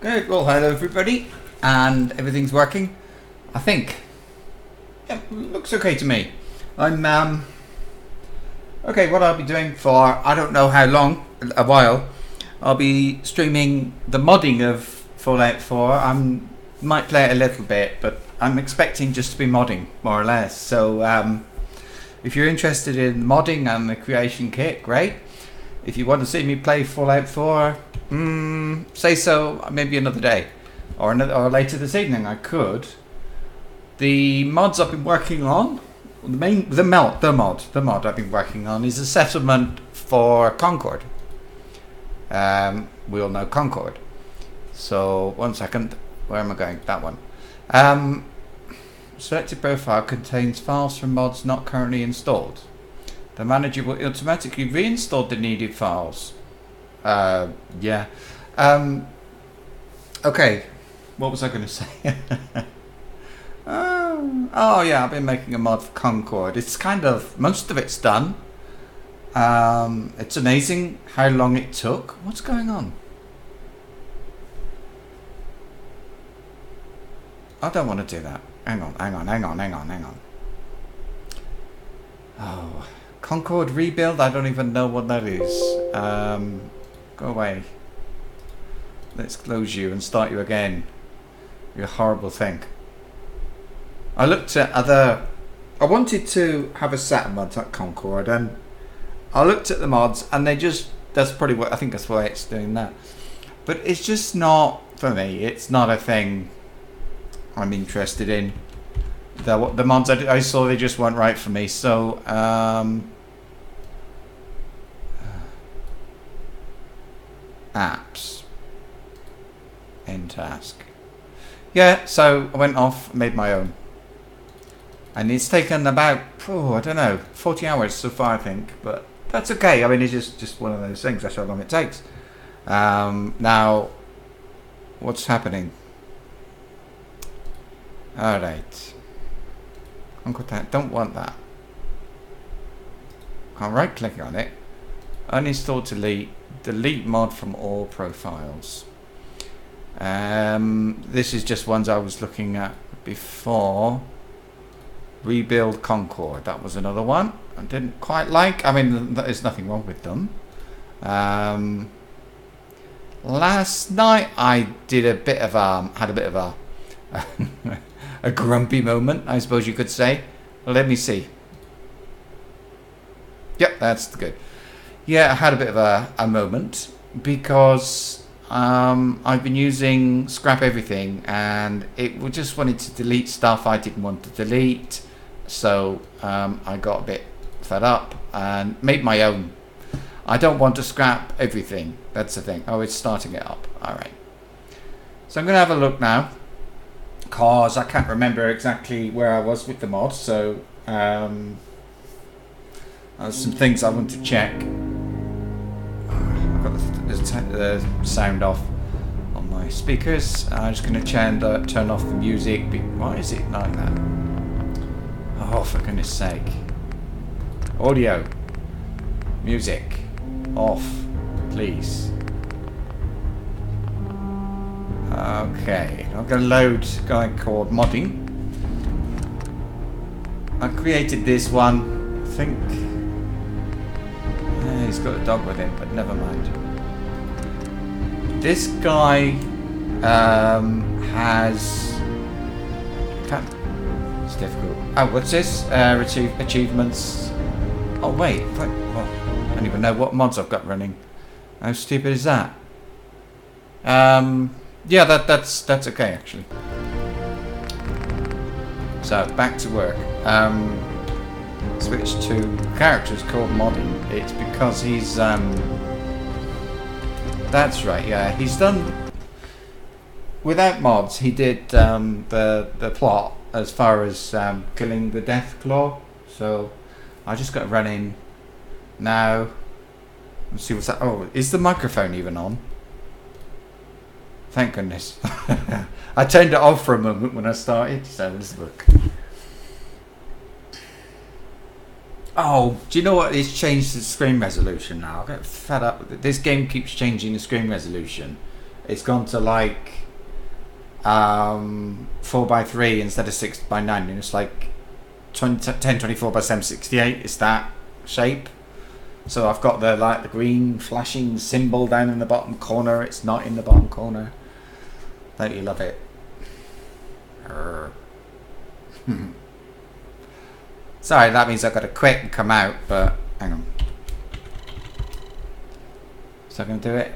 Good, well hello everybody, and everything's working, I think. Yeah, looks okay to me. I'm, okay, what I'll be doing for, I don't know how long, a while, I'll be streaming the modding of Fallout 4. I might play it a little bit, but I'm expecting just to be modding, more or less. So, if you're interested in modding and the creation kit, great. If you want to see me play Fallout 4, say so maybe another day, or later this evening. I could. The mods I've been working on, the mod I've been working on is a settlement for Concord. We all know Concord. So 1 second, where am I going? That one. Selected profile contains files from mods not currently installed. The manager will automatically reinstall the needed files. Yeah. Okay. What was I going to say? Oh yeah, I've been making a mod for Concord. It's kind of, most of it's done. It's amazing how long it took. What's going on? I don't want to do that. Hang on. Oh. Concord rebuild? I don't even know what that is. Go away. Let's close you and start you again. You horrible thing. I looked at other... I wanted to have a settlement at Concord, and I looked at the mods, and they just... That's probably what... I think that's why it's doing that. But it's just not, for me, it's not a thing I'm interested in. The mods I saw, they just weren't right for me. So, apps. End task. Yeah, so I went off, made my own. And it's taken about, I don't know, 40 hours so far, I think. But that's okay. I mean, it's just one of those things. That's how long it takes. Now, what's happening? Alright. Don't want that. I'll right click on it. Uninstall, delete mod from all profiles. This is just ones I was looking at before. Rebuild Concord. That was another one I didn't quite like. I mean, there's nothing wrong with them. Last night I did a bit of had a bit of a a grumpy moment, I suppose you could say. Let me see. Yep, that's good. Yeah, I had a bit of a moment because I've been using Scrap Everything, and it just wanted to delete stuff I didn't want to delete. So I got a bit fed up and made my own. I don't want to scrap everything. That's the thing. Oh, it's starting it up. All right. So I'm going to have a look now, because I can't remember exactly where I was with the mod. So there's some things I want to check. I've got the sound off on my speakers. I'm just going to turn off the music. Why is it like that? Oh, for goodness sake. Audio. Music. Off. Please. Okay. I'm going to load a guy called Modding. I created this one. I think... he's got a dog with him, but never mind. This guy has... It's difficult. Oh, what's this? Achievements. Oh, wait. What? I don't even know what mods I've got running. How stupid is that? Yeah, that's okay, actually. So, back to work. Switch to characters called Modding. It's because he's that's right, yeah, he's done without mods. He did the plot as far as killing the Death Claw. So I just got to run in now. Let's see what's that. Oh, is the microphone even on? Thank goodness. I turned it off for a moment when I started, so let's look. Oh, do you know what? It's changed the screen resolution now. I get fed up with it. This game keeps changing the screen resolution. It's gone to like 4x3 instead of 6x9, and it's like 1024 by 768. It's that shape. So I've got the like the green flashing symbol down in the bottom corner. It's not in the bottom corner. Don't you love it? Sorry, that means I've got to quit and come out, but hang on. So I'm going to do it.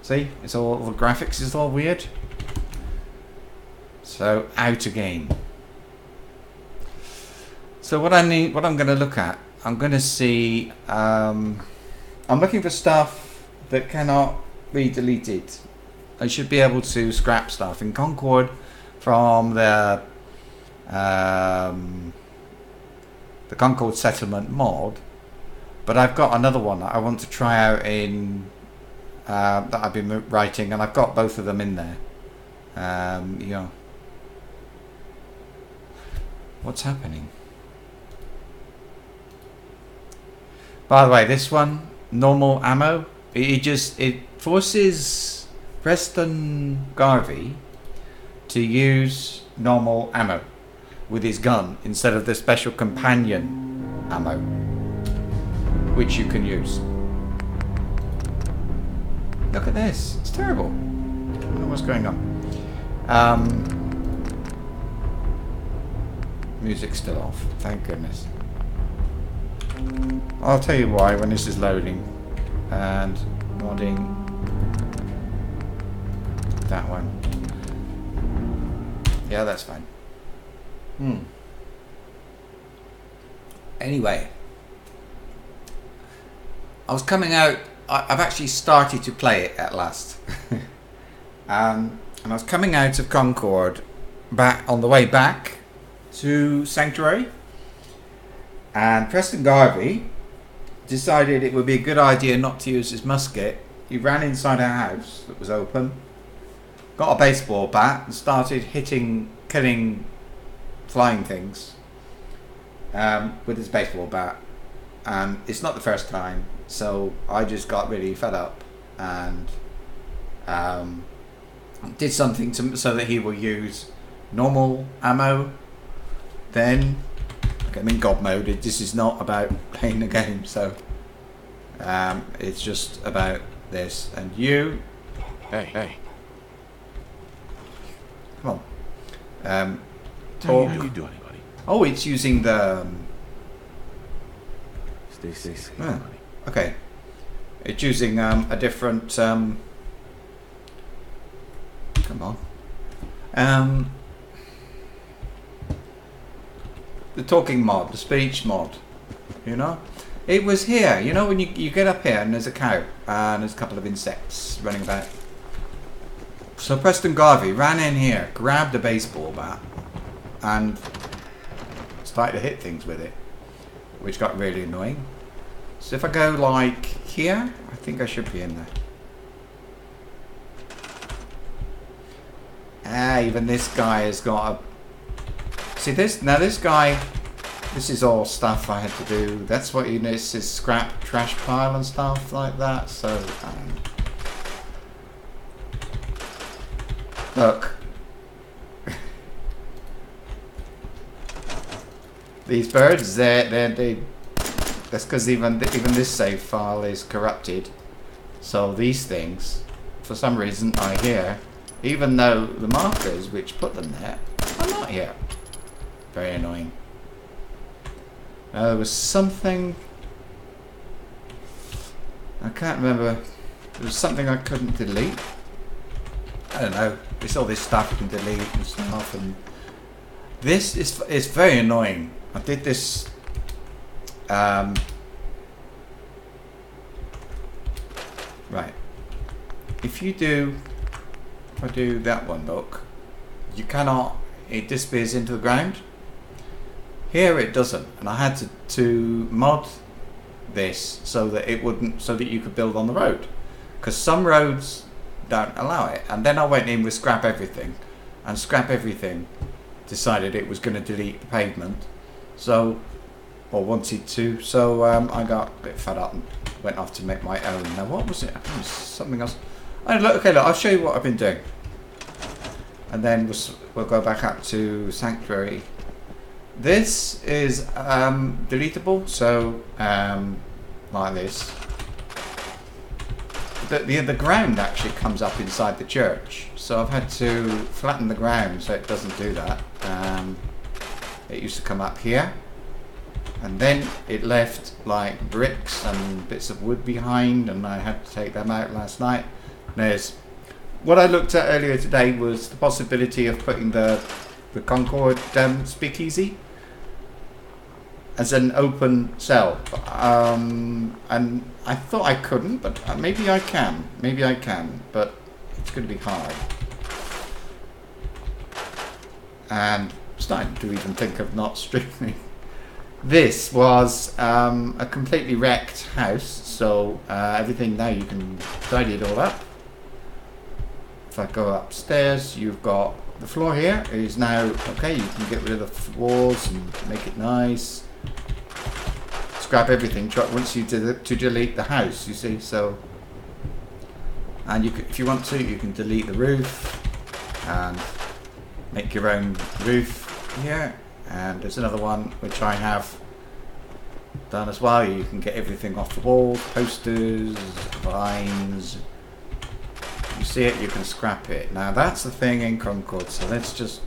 See, it's all the graphics is all weird. So out again. So what I'm going to look at, I'm going to see. I'm looking for stuff that cannot be deleted. I should be able to scrap stuff in Concord from the Concord Settlement Mod, but I've got another one that I want to try out in that I've been writing, and I've got both of them in there. Yeah. What's happening? By the way, this one, normal ammo, it forces Preston Garvey to use normal ammo with his gun instead of the special companion ammo, which you can use. Look at this, it's terrible. I don't know what's going on. Music's still off, thank goodness. I'll tell you why when this is loading. And modding that one. Yeah, that's fine. Anyway, I was coming out. I've actually started to play it at last. And I was coming out of Concord, back on the way back to Sanctuary, and Preston Garvey decided it would be a good idea not to use his musket. He ran inside a house that was open, got a baseball bat, and started killing flying things with his baseball bat. And it's not the first time, so I just got really fed up and did something so that he will use normal ammo. Then I'm in God mode. This is not about playing the game, so it's just about this. And you, hey, come on, talk. How you doing, buddy? Oh, it's using the. Stay safe, Ah, buddy. okay, it's using a different. Come on. The talking mod, the speech mod, you know? It was here, you know, when you get up here and there's a cow and there's a couple of insects running about. So Preston Garvey ran in here, grabbed a baseball bat and started to hit things with it, which got really annoying. So if I go like here, I think I should be in there. Ah, even this guy has got a... See this? Now this guy, this is all stuff I had to do. That's what you know, it's his scrap trash pile and stuff like that. So, look. These birds, they that's because even this save file is corrupted. So these things, for some reason, are here, even though the markers which put them there are not here. Very annoying. There was something, I can't remember. There was something I couldn't delete. I don't know. It's all this stuff you can delete and stuff, and this is very annoying. I did this. Right. If I do that one, look, you cannot. It disappears into the ground. Here it doesn't, and I had to mod this so that it wouldn't, so that you could build on the road, because some roads don't allow it. And then I went in with scrap everything, decided it was going to delete the pavement. So or wanted to. So I got a bit fed up and went off to make my own. Now what was it? I think it was something else. Oh, look, okay, look, I'll show you what I've been doing. And then we'll go back up to Sanctuary. This is deletable, so like this. The ground actually comes up inside the church, so I've had to flatten the ground so it doesn't do that. It used to come up here, and then it left like bricks and bits of wood behind, and I had to take them out last night. There's what I looked at earlier today was the possibility of putting the Concord speakeasy as an open cell, and I thought I couldn't, but maybe I can. Maybe I can, but it's going to be hard. And I'm starting to even think of not streaming. This was a completely wrecked house, so everything now you can tidy it all up. If I go upstairs, you've got the floor here is now okay. You can get rid of the walls and make it nice. Scrap everything. Once you to delete the house, you see. So, and you can, if you want to, you can delete the roof and make your own roof here. And there's another one which I have done as well. You can get everything off the walls, posters, vines. You see it, you can scrap it. Now that's the thing in Concord, so let's just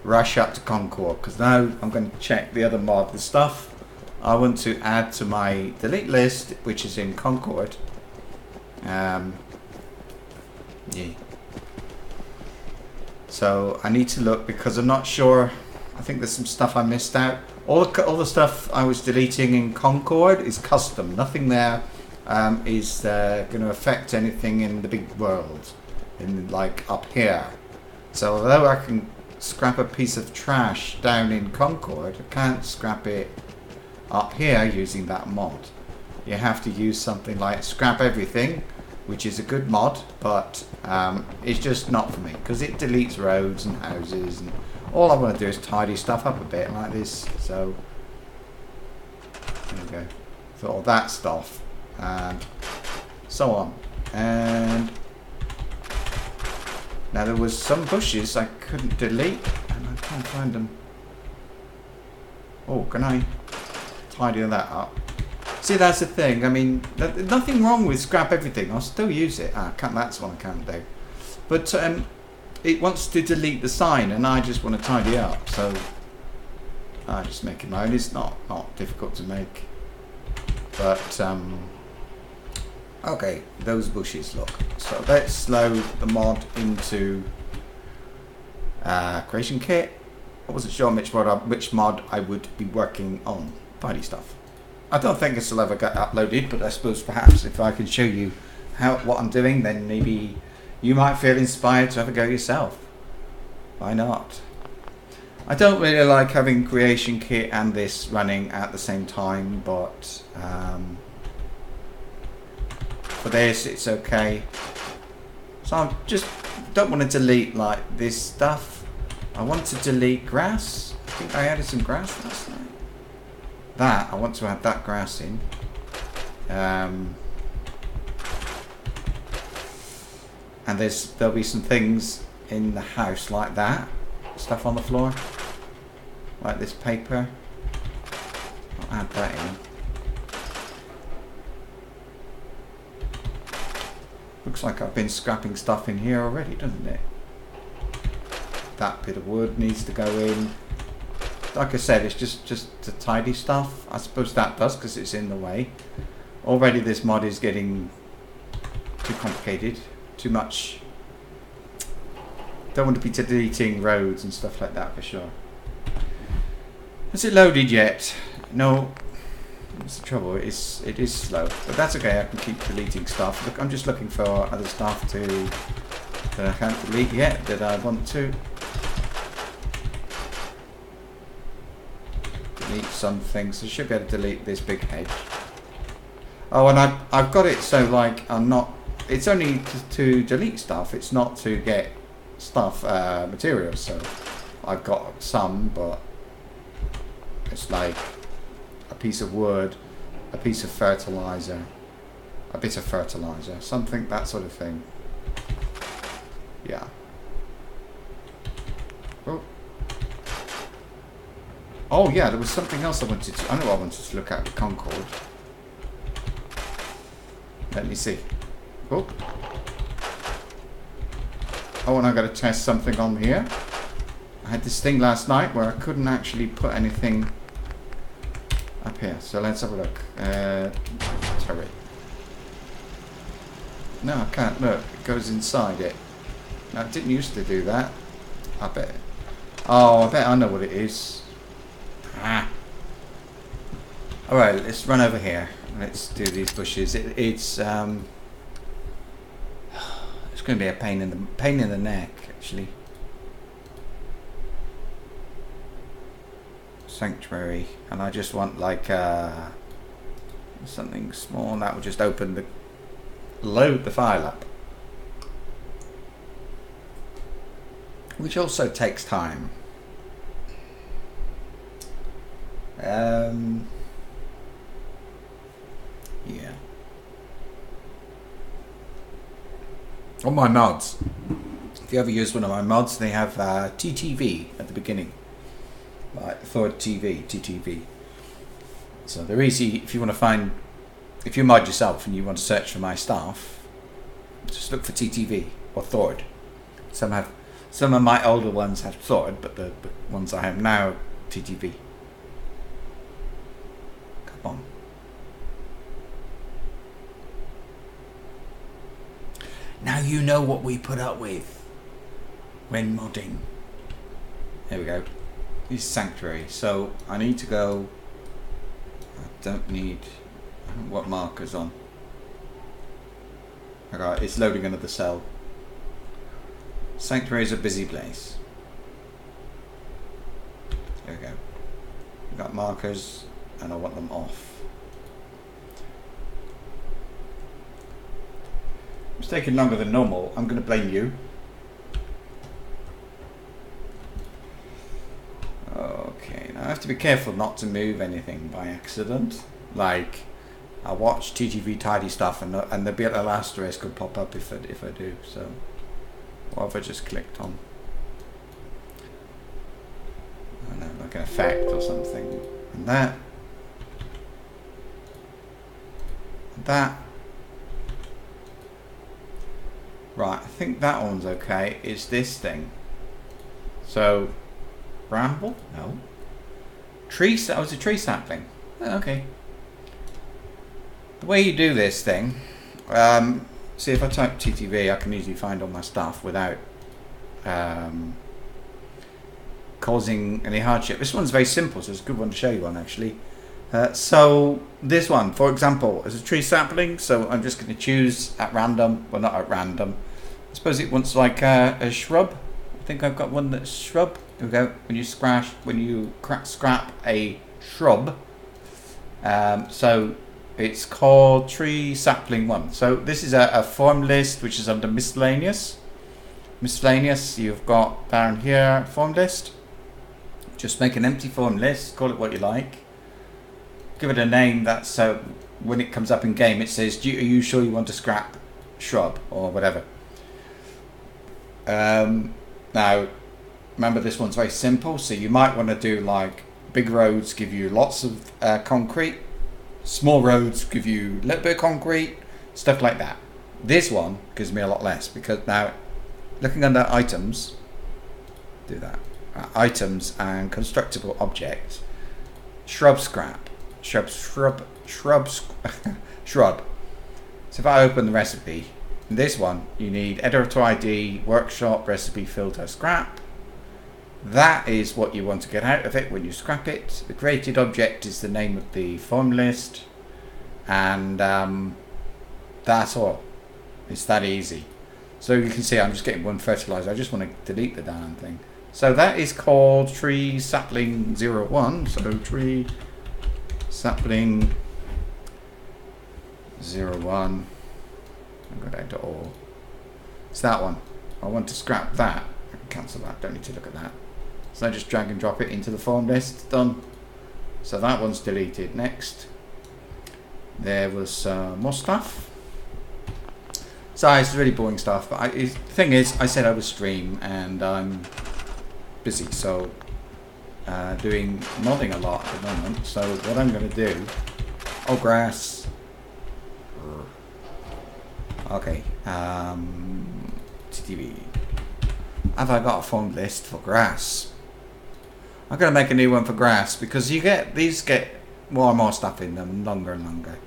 rush up to Concord, because now I'm going to check the other mod, the stuff I want to add to my delete list, which is in Concord. Yeah. So I need to look, because I'm not sure. I think there's some stuff I missed out. All the stuff I was deleting in Concord is custom. Nothing there is going to affect anything in the big world, in like up here. So although I can scrap a piece of trash down in Concord, I can't scrap it up here using that mod. You have to use something like scrap everything, which is a good mod, but it's just not for me, because it deletes roads and houses, and all I want to do is tidy stuff up a bit like this. So there we go. So all that stuff and so on. And now there was some bushes I couldn't delete, and I can't find them. Oh, can I tidy that up? See, that's the thing. I mean, nothing wrong with scrap everything. I'll still use it. That's one I can't do. But it wants to delete the sign, and I just want to tidy up. So I just make it my own. It's not difficult to make. But okay, those bushes look. So let's load the mod into creation kit. I wasn't sure which mod I would be working on. Tidy stuff. I don't think this will ever get uploaded, but I suppose perhaps if I can show you what I'm doing, then maybe you might feel inspired to have a go yourself. Why not? I don't really like having creation kit and this running at the same time, but for this it's okay. So I just don't want to delete like this stuff. I want to delete grass. I think I added some grass last night. I want to add that grass in. And there'll be some things in the house like that. Stuff on the floor. Like this paper. I'll add that in. Looks like I've been scrapping stuff in here already, doesn't it? That bit of wood needs to go in. Like I said, it's just to tidy stuff. I suppose that does, because it's in the way. Already this mod is getting too complicated. Too much. Don't want to be deleting roads and stuff like that for sure. Has it loaded yet? No. That's the trouble. It is slow. But that's okay. I can keep deleting stuff. Look, I'm just looking for other stuff that I can't delete yet that I want to. Delete some things. I should be able to delete this big hedge. Oh, and I've got it so like I'm not. It's only to delete stuff. It's not to get stuff materials. So I've got some, but it's like a piece of wood, a piece of fertilizer, a bit of fertilizer, something, that sort of thing. Yeah. Oh. Oh yeah, there was something else I wanted to, I know I wanted to look at with Concord. Let me see. Oh. Oh, and I got to test something on here. I had this thing last night where I couldn't actually put anything up here. So let's have a look. Turret. No, I can't look. It goes inside it. No, it didn't used to do that. I bet. Oh, I bet I know what it is. Ah. Alright, let's run over here. Let's do these bushes. It's going to be a pain in the neck, actually. Sanctuary, and I just want like something small that will just load the file up, which also takes time. Yeah. On my mods, if you ever use one of my mods, they have TTV at the beginning, like Thord TV, TTV. So they're easy if you want to find, if you mod yourself and you want to search for my stuff, just look for TTV or Thord. Some of my older ones have Thord, but the ones I have now, TTV. Come on. Now you know what we put up with when modding. There we go. This is Sanctuary. So I need to go. I don't need. I haven't got markers on. Okay, it's loading another cell. Sanctuary is a busy place. There we go. We've got markers and I want them off. It's taking longer than normal. I'm going to blame you. Okay, now I have to be careful not to move anything by accident. Like, I watch TTV tidy stuff and the bit of asterisk could pop up if I do. So, what have I just clicked on? I don't know, like an effect or something. And that. And that. Right, I think that one's okay. It's this thing. So, bramble? No. Tree? Oh, it's a tree sapling. Oh, okay. The way you do this thing, see if I type TTV, I can easily find all my stuff without causing any hardship. This one's very simple, so it's a good one to show you on actually. So this one, for example, is a tree sapling, so I'm just going to choose at random, well not at random, I suppose it wants like a shrub. I think I've got one that's shrub. There we go, when you scrap a shrub, so it's called tree sapling 1. So this is a form list which is under miscellaneous. Miscellaneous, you've got down here, form list. Just make an empty form list, call it what you like. Give it a name that's so when it comes up in game it says, are you sure you want to scrap shrub or whatever. Now remember this one's very simple, so you might want to do like big roads give you lots of concrete, small roads give you a little bit of concrete, stuff like that. This one gives me a lot less because now looking under items, do that, items and constructible objects, shrub scrap. Shrub. So if I open the recipe, in this one you need editor ID, workshop, recipe, filter, scrap. That is what you want to get out of it when you scrap it. The created object is the name of the form list, and that's all. It's that easy. So you can see I'm just getting one fertilizer. I just want to delete the damn thing. So that is called tree sapling 01. So tree sapling 01. I'll go down to all. It's that one. I want to scrap that. I can cancel that. Don't need to look at that. So I just drag and drop it into the form list. Done. So that one's deleted. Next, there was more stuff. So it's really boring stuff. But the thing is, I said I would stream, and I'm busy, so doing modding a lot at the moment. So what I'm going to do... Oh, grass. Okay. TTV. Have I got a formed list for grass? I'm going to make a new one for grass, because these get more and more stuff in them, longer and longer.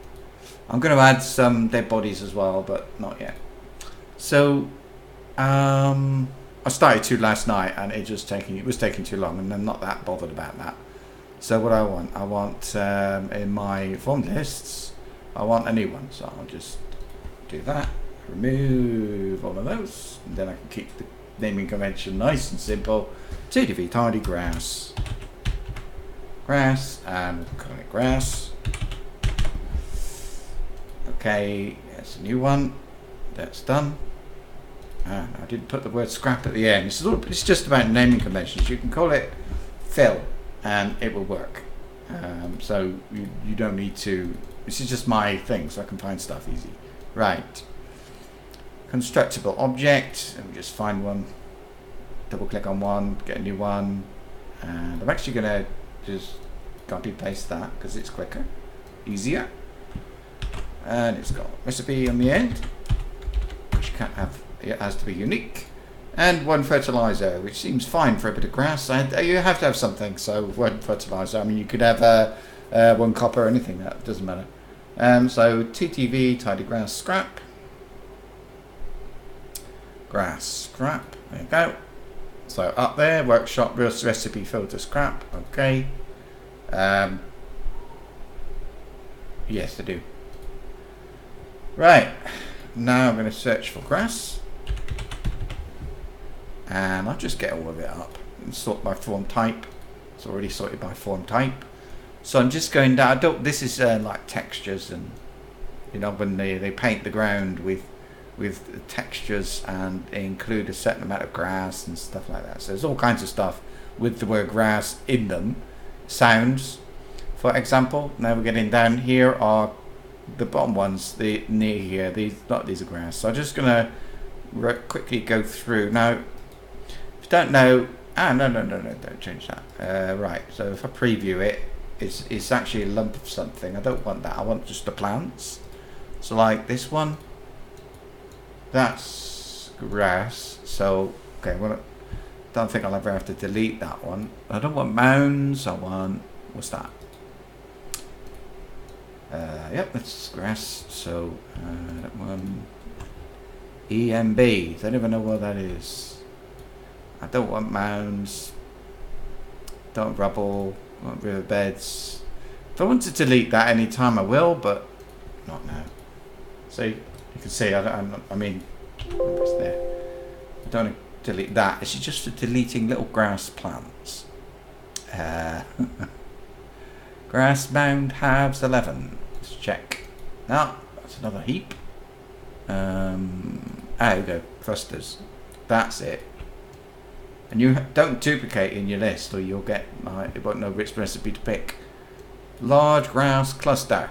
I'm going to add some dead bodies as well, but not yet. So, I started to last night, and it was taking too long, and I'm not that bothered about that. So what I want in my formed lists, I want a new one. So I'll just do that, remove all of those, and then I can keep the naming convention nice and simple. TTV tidy grass, and we'll call it grass. Okay, that's a new one. That's done. I didn't put the word scrap at the end. It's just about naming conventions. You can call it fill, and it will work. So you don't need to. This is just my thing, so I can find stuff easy. Right. Constructible object. Let me just find one. Double click on one, get a new one, and I'm actually gonna just copy paste that because it's quicker, easier, and it's got recipe on the end, which you can't have. It has to be unique, and one fertilizer, which seems fine for a bit of grass. You have to have something, so one fertilizer. I mean, you could have one copper or anything. That doesn't matter. So TTV tidy grass scrap. Grass scrap. There you go. So up there, workshop recipe filter scrap. Okay. Yes, I do. Right. Now I'm going to search for grass. And I'll just get all of it up and sort by form type. It's already sorted by form type. So I'm just going down. This is like textures, and you know, when they paint the ground with textures, and they include a certain amount of grass and stuff like that. So there's all kinds of stuff with the word grass in them. Sounds, for example. Now we're getting down here are the bottom ones, the near here. These are grass. So I'm just gonna quickly go through now. If you don't know, no, don't change that. Right. So if I preview it, it's actually a lump of something. I don't want that. I want just the plants. So like this one. That's grass. So okay, well, I don't think I'll ever have to delete that one. I don't want mounds. I want, what's that? Yep, that's grass. So that one, EMB. Don't even know what that is. I don't want mounds. Don't want rubble. I want riverbeds. If I want to delete that anytime, I will, but not now. See, you can see. I mean, it's there. I don't want to delete that. It's just for deleting little grass plants. Grass mound halves 11. Let's check. No, that's another heap. There we go. Clusters. That's it. And you don't duplicate in your list, or you'll get it won't know which recipe to pick. Large grass cluster.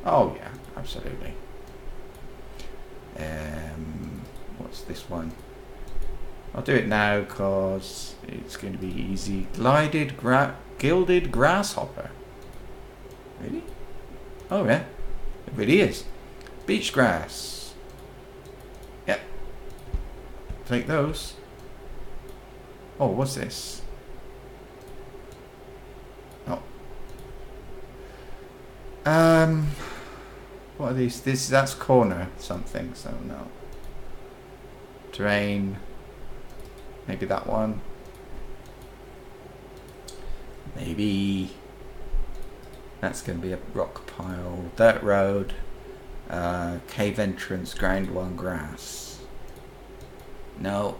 Oh yeah, absolutely. What's this one? I'll do it now because it's going to be easy. Gilded grasshopper. Really? Oh yeah, it really is. Beach grass. Yep. Take those. Oh, what's this? Oh. What are these? That's corner something, so no. Terrain. Maybe that one. Maybe that's going to be a rock pile. Dirt road. Cave entrance, ground one grass. No.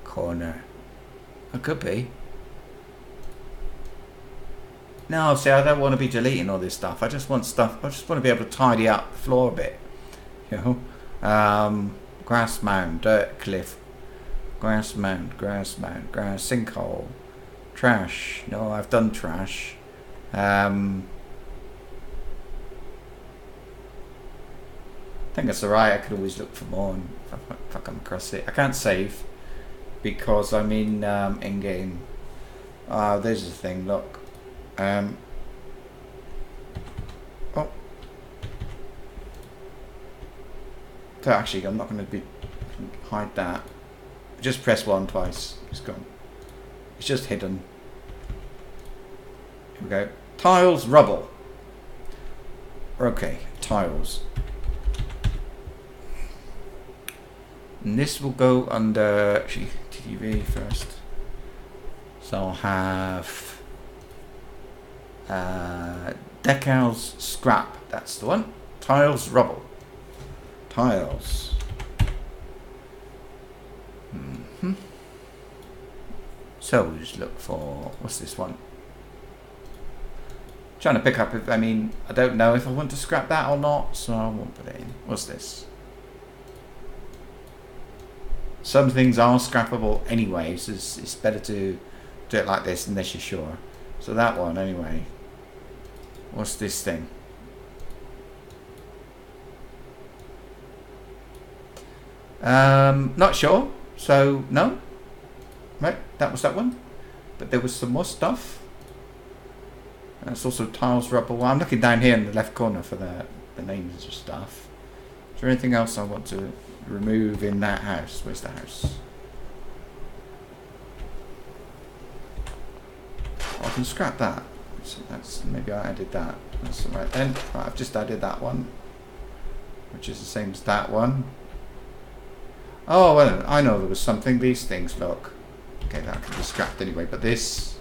Corner. It could be. No, see, I don't want to be deleting all this stuff. I just want stuff. I just want to be able to tidy up the floor a bit. You know, grass mound, dirt cliff, grass mound, grass sinkhole, Trash. No, I've done trash. I think that's alright. I could always look for more and if I come across it. I can't save because I'm in game. Oh, there's the thing. Look. Oh. So actually, I'm not going to hide that. Just press 1 twice. It's gone. It's just hidden. Here we go. Tiles, rubble. Okay, tiles. And this will go under actually TV first. So I'll have decals, scrap. That's the one. Tiles, rubble. Tiles. So we'll just look for, what's this one? Trying to pick up if, I don't know if I want to scrap that or not, so I won't put it in. What's this? Some things are scrappable anyway, so it's better to do it like this unless you're sure. So that one anyway. What's this thing? Not sure, so no. Right, that was that one. But there was some more stuff. And it's also tiles, rubble. Well, I'm looking down here in the left corner for the names of stuff. Is there anything else I want to remove in that house? Where's the house? Oh, I can scrap that. So that's maybe I added that. That's right then. Right, I've just added that one, which is the same as that one. Oh well, I know there was something. These things, look. Okay, that can be scrapped anyway. But this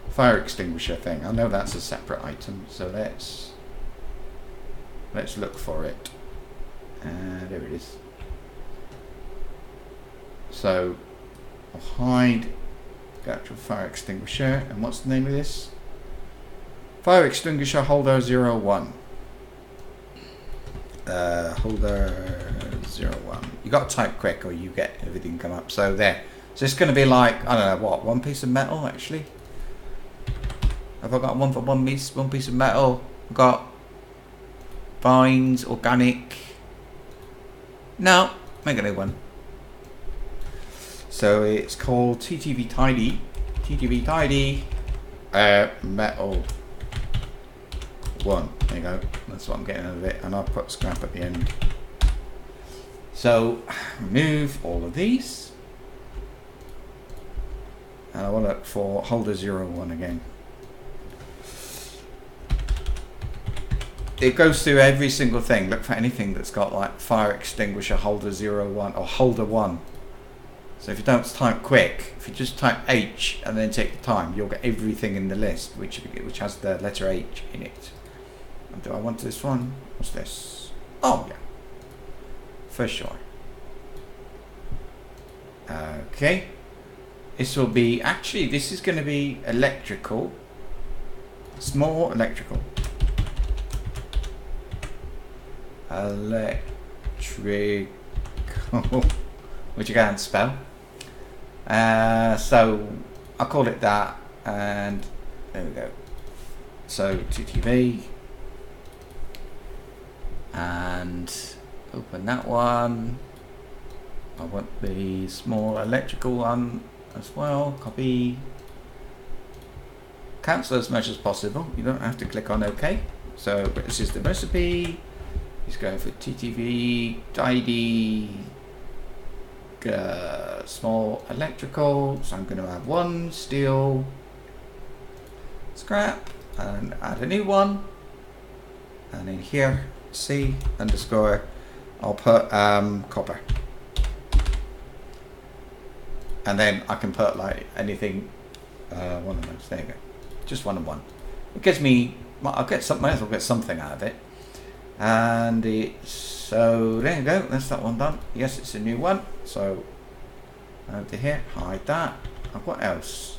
fire extinguisher thing, I know that's a separate item. So let's look for it. There it is. So I'll hide the actual fire extinguisher. And what's the name of this? Fire extinguisher holder 01. Holder 01. You got to type quick or you get everything come up. So there. So it's going to be like, I don't know what, one piece of metal actually. Have I got one for one piece of metal? I've got vines, organic. No, make a new one. So it's called TTV Tidy. TTV Tidy metal 1. There you go. That's what I'm getting out of it. And I'll put scrap at the end. So remove all of these. And I will look for holder 01 again. It goes through every single thing. Look for anything that's got like fire extinguisher holder 01 or holder 1. So if you don't type quick, if you just type H and then take the time, you'll get everything in the list which has the letter H in it. And do I want this one? What's this? Oh yeah, for sure. Okay. This will be, actually this is going to be electrical. Small electrical. Electrical, which you can't spell. So I'll call it that, and there we go. So TTV, and open that one. I want the small electrical one as well. Copy. Cancel as much as possible. You don't have to click on OK. So this is the recipe. He's going for TTV, tidy, small electrical. So I'm going to have one steel, scrap, and add a new one. And in here, C underscore, I'll put copper. And then I can put like anything, one of those. There you go. Just one and one. It gives me, well, I'll get something else. I'll get something out of it. And it's, so there you go. That's that one done. Yes, it's a new one. So over here, hide that. And what else?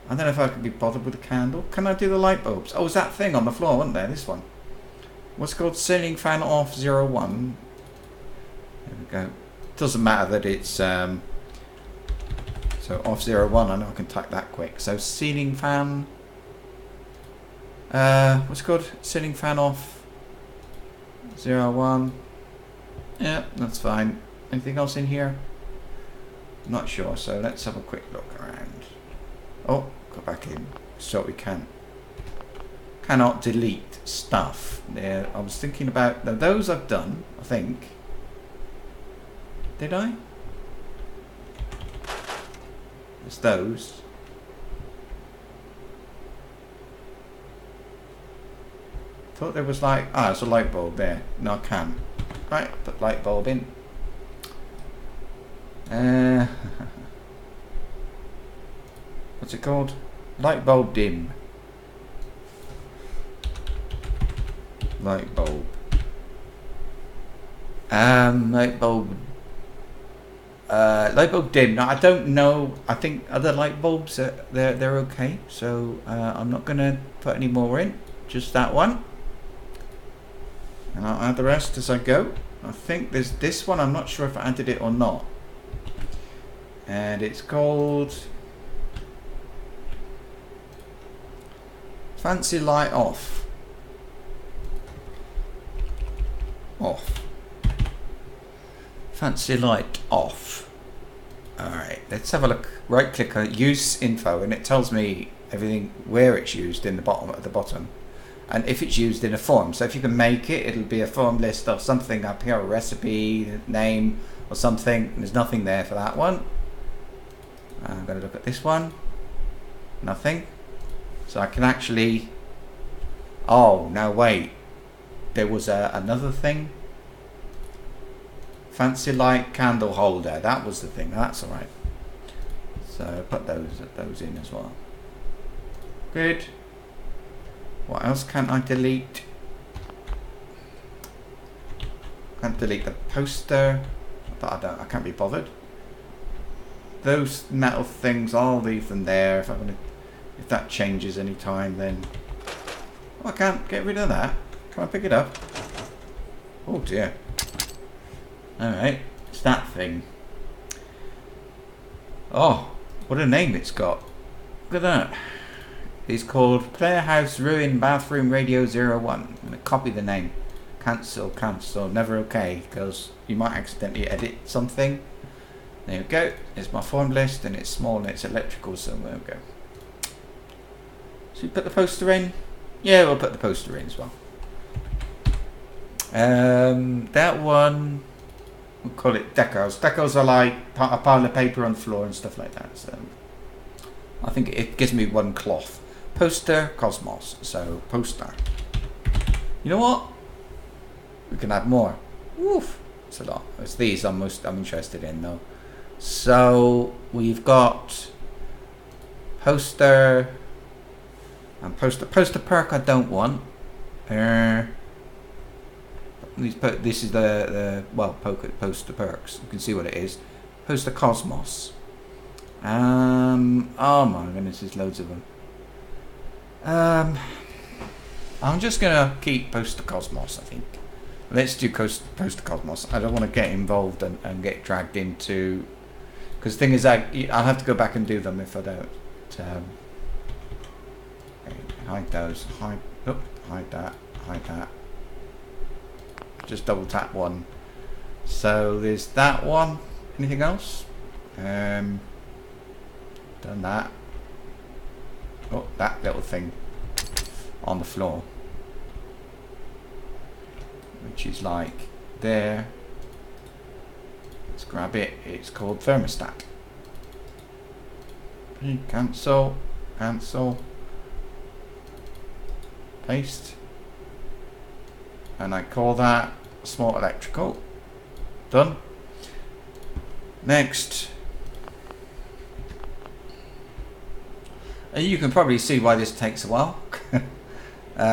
I don't know if I can be bothered with a candle. Can I do the light bulbs? Oh, it's that thing on the floor, wasn't there? This one. What's called ceiling fan off 01. There we go. Doesn't matter that it's So off 0, 1, I know I can type that quick. So ceiling fan. What's it called? Ceiling fan off 0, 1. Yeah, that's fine. Anything else in here? Not sure, so let's have a quick look around. Oh, go back in. So we cannot delete stuff. There, I was thinking about those I've done, I think. Did I? It's those. Thought there was like, it's a light bulb there. No, I can't. Right, put light bulb in. What's it called? Light bulb dim. Light bulb. Light bulb. Light bulb dim. Now I don't know. I think other light bulbs they're okay. So I'm not gonna put any more in. Just that one. And I'll add the rest as I go. I think there's this one. I'm not sure if I added it or not. And it's called Fancy Light Off. Off. Fancy Light Off. Alright, let's have a look. Right click on Use Info and it tells me everything where it's used in the bottom at the bottom. And if it's used in a form. So if you can make it, it'll be a form list of something up here, a recipe, name or something. There's nothing there for that one. I'm going to look at this one. Nothing. So I can actually... Oh, no, wait. There was another thing. Fancy light candle holder. That was the thing. That's alright. So put those in as well. Good. What else can I delete? Can't delete the poster. But I can't be bothered. Those metal things, I'll leave them there. If that changes any time, then I can't get rid of that. Can I pick it up? Oh dear. Alright, it's that thing. Oh, what a name it's got. Look at that. It's called Playhouse Ruin Bathroom Radio 01. I'm going to copy the name. Cancel, never okay, because you might accidentally edit something. There we go. It's my form list and it's small and it's electrical, so there we go. So we put the poster in? Yeah, we'll put the poster in as well. That one, we'll call it decals. Decals are like a pile of paper on the floor and stuff like that. So I think it gives me one cloth. Poster, Cosmos. So poster. You know what? We can add more. Woof. It's a lot. It's these I'm interested in though. So we've got poster and poster perk I don't want. This is the poster perks. You can see what it is. Poster Cosmos. Oh my goodness, there's loads of them. I'm just gonna keep poster Cosmos, I think. Let's do poster Cosmos. I don't want to get involved and get dragged into, because the thing is, I'll have to go back and do them if I don't. Hide those. Hide that. Hide that. Just double tap one. So there's that one. Anything else? Done that. Oh, that little thing on the floor, which is like there. Let's grab it. It's called thermostat. Cancel. Paste. And I call that small electrical. Done. Next. You can probably see why this takes a while. They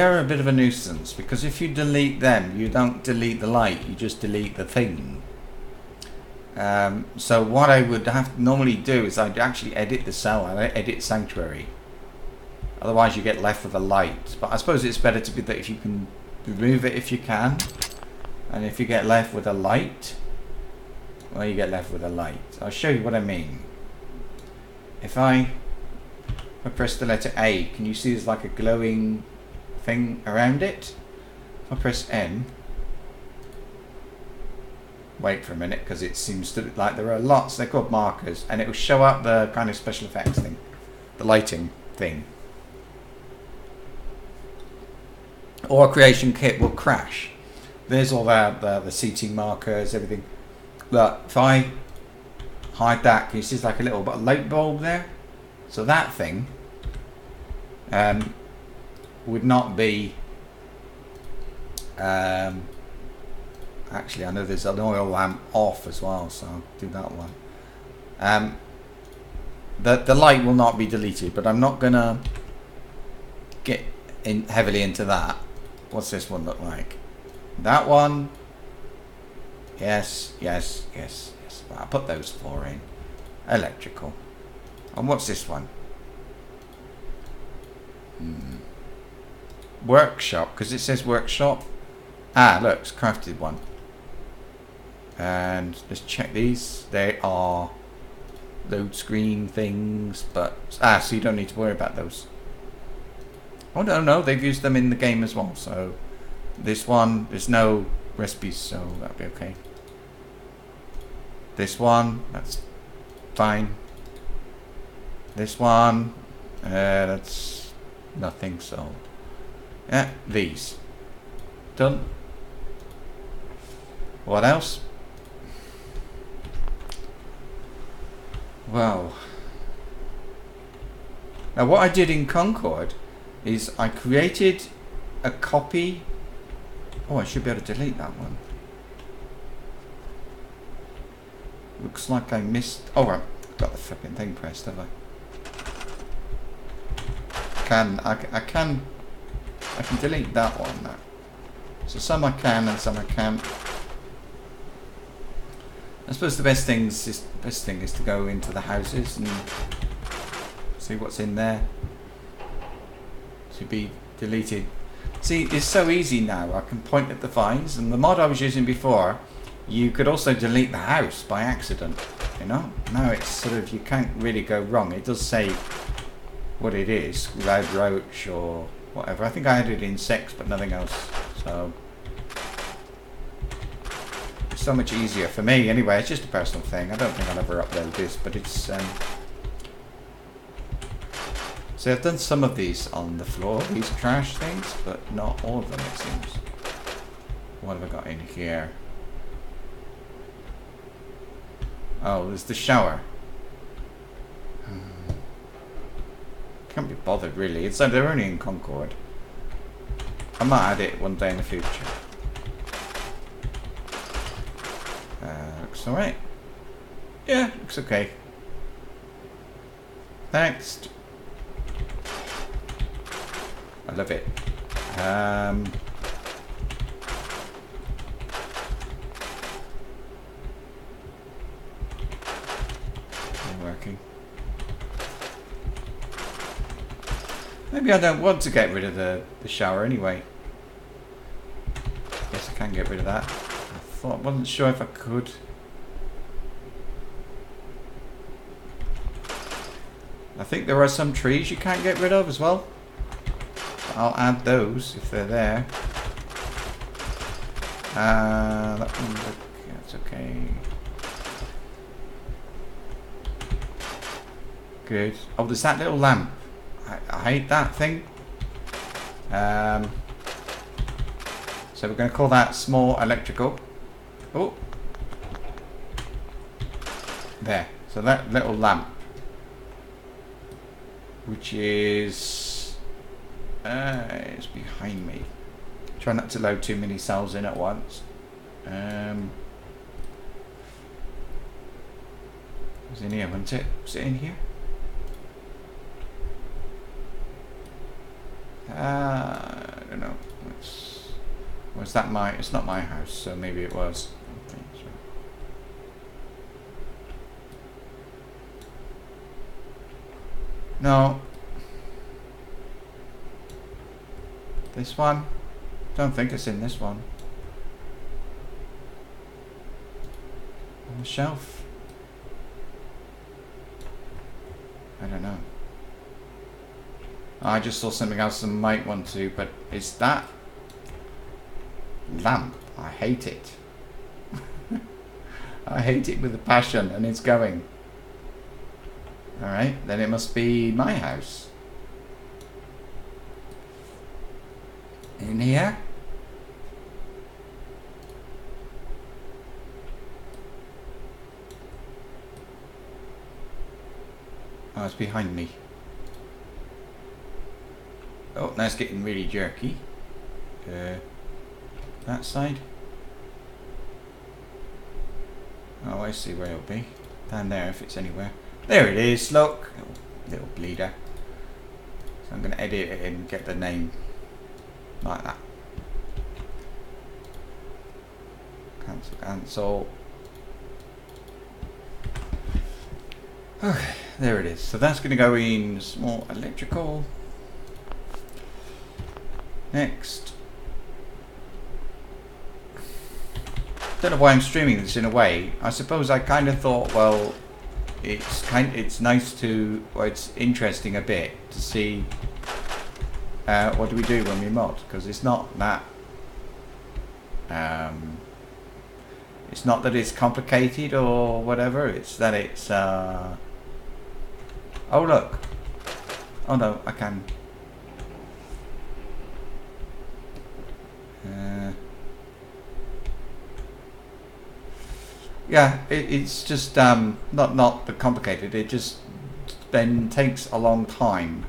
are a bit of a nuisance because if you delete them, you don't delete the light, you just delete the thing. So what I would have to normally do is I'd actually edit the cell, I edit Sanctuary. Otherwise you get left with a light. But I suppose it's better to be that if you can remove it if you can. And if you get left with a light, well, you get left with a light. I'll show you what I mean. If I press the letter A, can you see there's like a glowing thing around it? If I press N, wait for a minute, because it seems to like there are lots, they're called markers, and it will show up the kind of special effects thing, the lighting thing. Or a creation kit will crash. There's all the seating markers, everything. Look, if I hide that, can you see it's like a little light bulb there? So that thing would not be actually, I know there's an oil lamp off as well, so I'll do that one. The light will not be deleted, but I'm not gonna get in heavily into that. What's this one look like? That one, yes. I'll put those 4 in. Electrical. And what's this one? Workshop, because it says workshop. Ah, look, it's crafted one. And let's check these. They are load screen things, but so you don't need to worry about those. Oh no, they've used them in the game as well. So this one, there's no recipes, so that'll be okay. This one, that's fine. This one, that's nothing. So yeah, these done. What else? Well, now what I did in Concord is I created a copy. Oh, I should be able to delete that one. Looks like I missed. Oh, right, got the fucking thing pressed, have I? I can delete that one now. So some I can and some I can't. I suppose the best thing is to go into the houses and see what's in there to be deleted. See, it's so easy now. I can point at the vines, and the mod I was using before, you could also delete the house by accident. You know, now it's sort of, you can't really go wrong. It does say what it is, loud roach or whatever. I think I added insects, but nothing else. So it's so much easier for me anyway. It's just a personal thing. I don't think I'll ever upload this, but it's so I've done some of these on the floor, these trash things, but not all of them, it seems. What have I got in here? Oh, there's the shower. Can't be bothered really. It's they're only in Concord. I might add it one day in the future. Looks alright. Yeah, looks okay. Next. I love it. Working. Maybe I don't want to get rid of the shower anyway. Guess I can get rid of that. I wasn't sure if I could. I think there are some trees you can't get rid of as well. I'll add those if they're there. That one, that's okay. Good. Oh, there's that little lamp. I hate that thing. So we're going to call that small electrical. Oh. There. So that little lamp, which is it's behind me. Try not to load too many cells in at once. It's in here, wasn't it? Was it in here? I don't know. Was that my? It's not my house, so maybe it was. I think so. No. This one? Don't think it's in this one. shelf? I don't know. I just saw something else I might want to, but it's that lamp. I hate it. I hate it with a passion, and it's going. Alright, then it must be my house. In here? Oh, it's behind me. Oh, now it's getting really jerky. That side. Oh, I see where it'll be. Down there, if it's anywhere. There it is, look. Oh, little bleeder. So I'm going to edit it and get the name like that. Cancel, cancel. Okay, there it is. So that's going to go in small electrical. Next. Don't know why I'm streaming this in a way. I suppose I kind of thought, well, it's nice to, well, it's interesting a bit to see what do we do when we mod, because it's not that it's not that it's complicated or whatever. It's that it's oh look, oh no, I can. Yeah, it's just not that complicated. It just then takes a long time.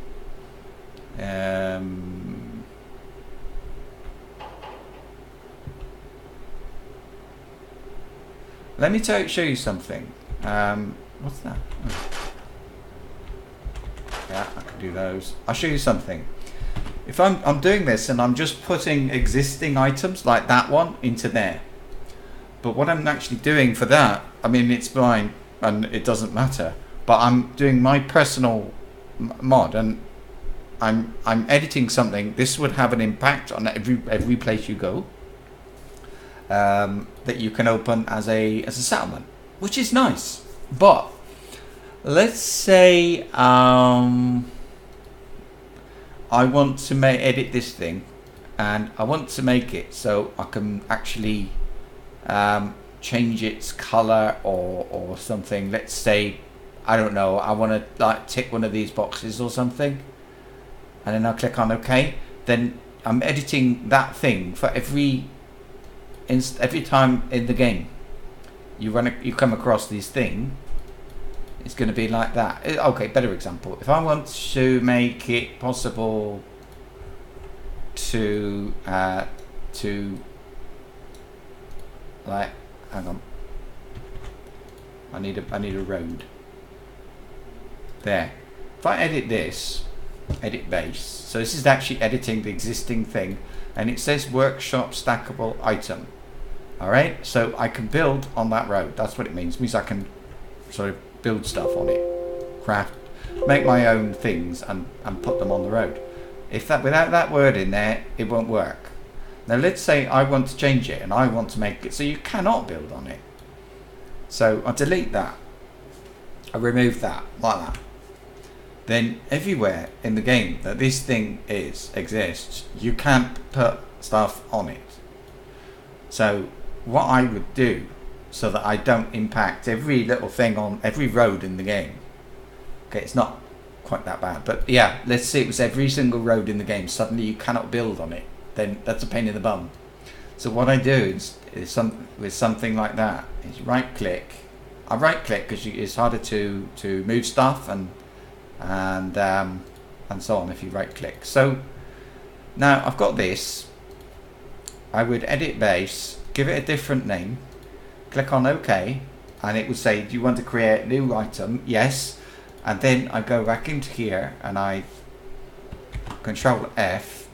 Let me show you something. What's that? Oh. Yeah, I can do those. I'll show you something. If I'm doing this and I'm just putting existing items like that one into there. But what I'm actually doing for that, I mean, it's blind and it doesn't matter. But I'm doing my personal mod, and I'm editing something. This would have an impact on every place you go. That you can open as a settlement, which is nice. But let's say I want to edit this thing, and I want to make it so I can actually change its color or something. Let's say, I don't know, I want to like tick one of these boxes or something, and then I'll click on OK. Then I'm editing that thing for every time in the game you come across this thing. It's going to be like that. Okay, better example. If I want to make it possible to like, hang on, I need a road there. If I edit this, edit base, so this is actually editing the existing thing, and it says workshop stackable item. Alright, so I can build on that road. That's what it means. It means I can sort of build stuff on it, craft, make my own things and put them on the road. If that, without that word in there, it won't work. Now let's say I want to change it and I want to make it so you cannot build on it. So I delete that. I remove that, like that. Then everywhere in the game that this thing exists, you can't put stuff on it. So what I would do, so that I don't impact every little thing on every road in the game. Okay, it's not quite that bad, but yeah, let's say it was every single road in the game, suddenly you cannot build on it. Then that's a pain in the bum. So what I do is with something like that is right click. I right click because it's harder to move stuff and so on if you right click. So now I've got this. I would edit base, give it a different name, click on OK, and it would say, do you want to create a new item? Yes. And then I go back into here and I Control F,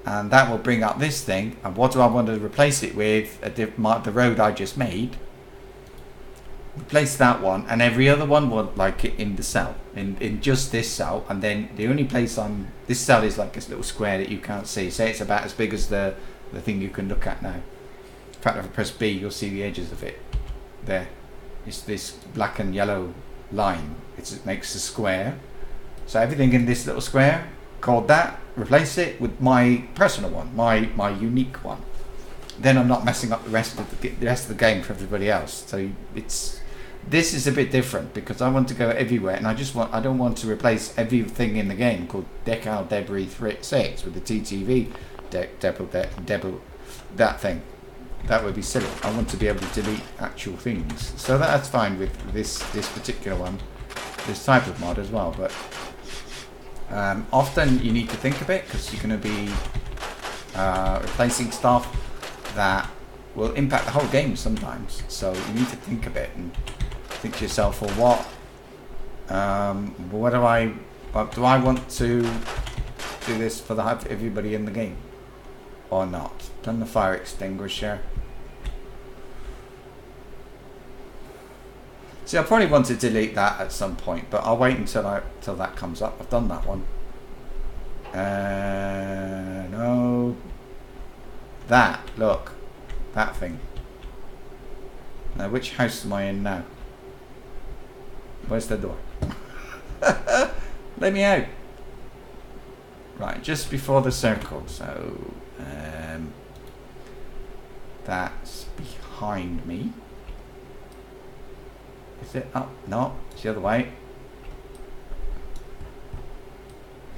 and that will bring up this thing. And what do I want to replace it with? The road I just made. Replace that one, and every other one would like it in the cell, in just this cell. And then the only place this cell is like this little square that you can't see. Say it's about as big as the thing you can look at now. In fact, if I press B, you'll see the edges of it there. is this black and yellow line. It makes a square. So everything in this little square, called that, replace it with my personal one, my unique one. Then I'm not messing up the rest of the game for everybody else. So this is a bit different because I want to go everywhere, and I don't want to replace everything in the game called Decal Debris 6 with the TTV that thing. That would be silly. I want to be able to delete actual things. So that's fine with this particular one, this type of mod as well. But often you need to think a bit because you're going to be replacing stuff that will impact the whole game sometimes. So you need to think a bit and think to yourself, well, what do I want to do this for everybody in the game or not? Turn the fire extinguisher. See, I probably want to delete that at some point, but I'll wait until that comes up. I've done that one. No. That, look. That thing. Now, which house am I in now? Where's the door? Let me out. Right, just before the circle. So, that's behind me. Is it up? No, it's the other way.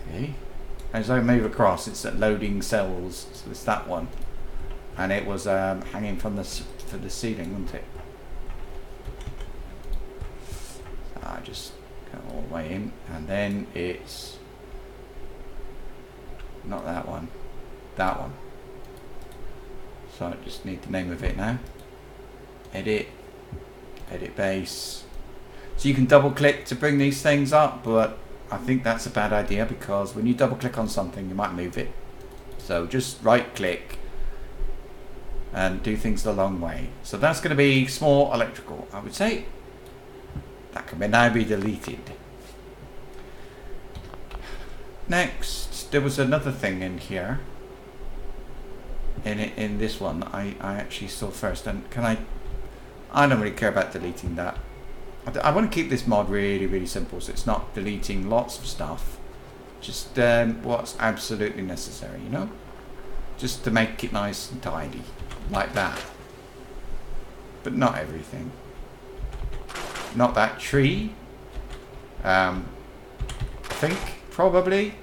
Okay. As I move across, it's at loading cells. So it's that one, and it was hanging from the ceiling, wasn't it? So I just go all the way in, and then it's not that one. That one. So I just need the name of it now. Edit base. So you can double click to bring these things up, but I think that's a bad idea because when you double click on something you might move it. So just right click and do things the long way. So that's going to be small electrical, I would say. That can now be deleted. Next, there was another thing in here. In this one I actually saw first, and I don't really care about deleting that. I want to keep this mod really simple, so it's not deleting lots of stuff, just what's absolutely necessary, you know, just to make it nice and tidy like that, but not everything. Not that tree. I think probably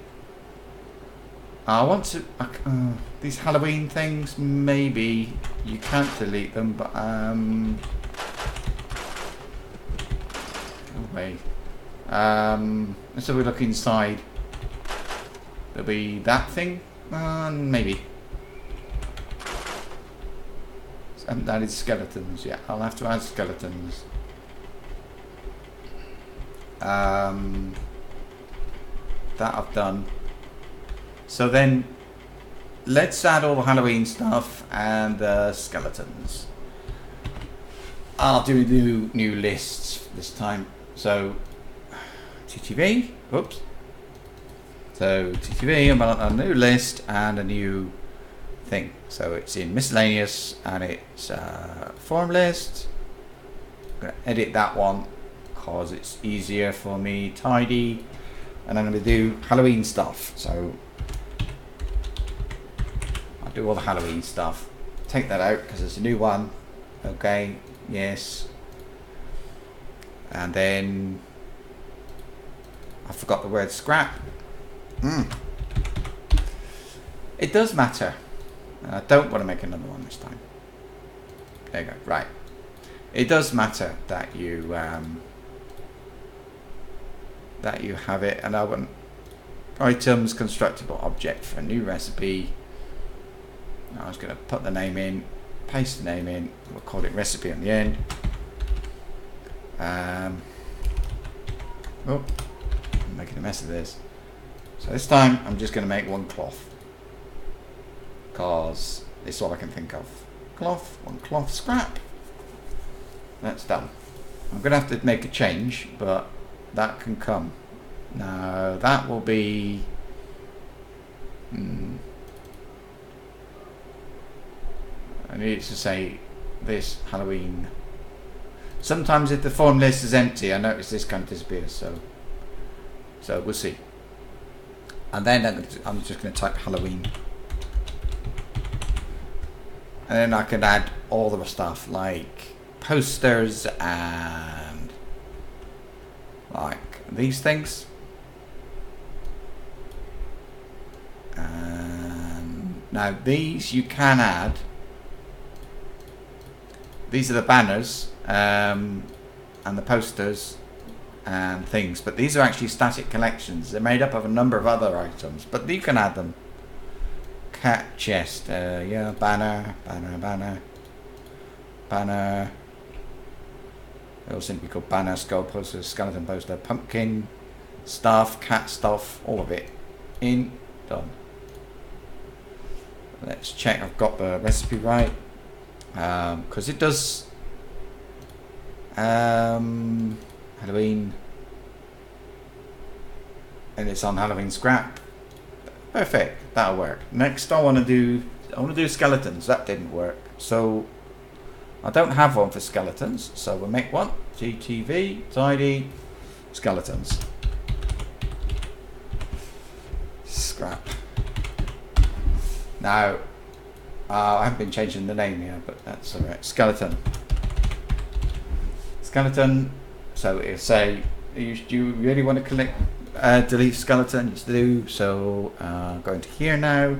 I want to these Halloween things, maybe you can't delete them, but away. So we look inside. There'll be that thing, maybe. So I haven't added skeletons yet. I'll have to add skeletons. That I've done. So then let's add all the Halloween stuff and the skeletons. I'll do new lists this time. So TTV, oops. So TTV, I'm on a new list and a new thing. So it's in miscellaneous and it's form list. I'm going to edit that one because it's easier for me, tidy. And I'm going to do Halloween stuff. So I'll do all the Halloween stuff. Take that out because it's a new one. Okay, yes. And then I forgot the word scrap. It does matter. I don't want to make another one this time. There you go. Right. It does matter that you have it, and I want items constructible object for a new recipe. I was going to put the name in, paste the name in. We'll call it recipe on the end. Oh, I'm making a mess of this. So this time I'm just going to make one cloth because it's all I can think of. Cloth, one cloth, scrap. That's done. I'm going to have to make a change, but that can come. Now that will be I need to say this Halloween. Sometimes if the form list is empty, I notice this kind of disappears. So we'll see. And then I'm just going to type Halloween. And then I can add all the stuff like posters and like these things. And now these you can add. These are the banners and the posters and things, but these are actually static collections. They're made up of a number of other items, but you can add them. Cat chest, yeah, banner. They all seem to be called banner, skull poster, skeleton poster, pumpkin, stuff, cat stuff, all of it. In, done. Let's check I've got the recipe right. Because it does Halloween, and it's on Halloween scrap. Perfect, that'll work. Next, I want to do skeletons. That didn't work, so I don't have one for skeletons. So we'll make one. GTV tidy skeletons. Scrap. Now. I haven't been changing the name here, but that's alright. Skeleton. So it'll say, do you really want to collect, delete skeleton? Yes, do. So go into here now,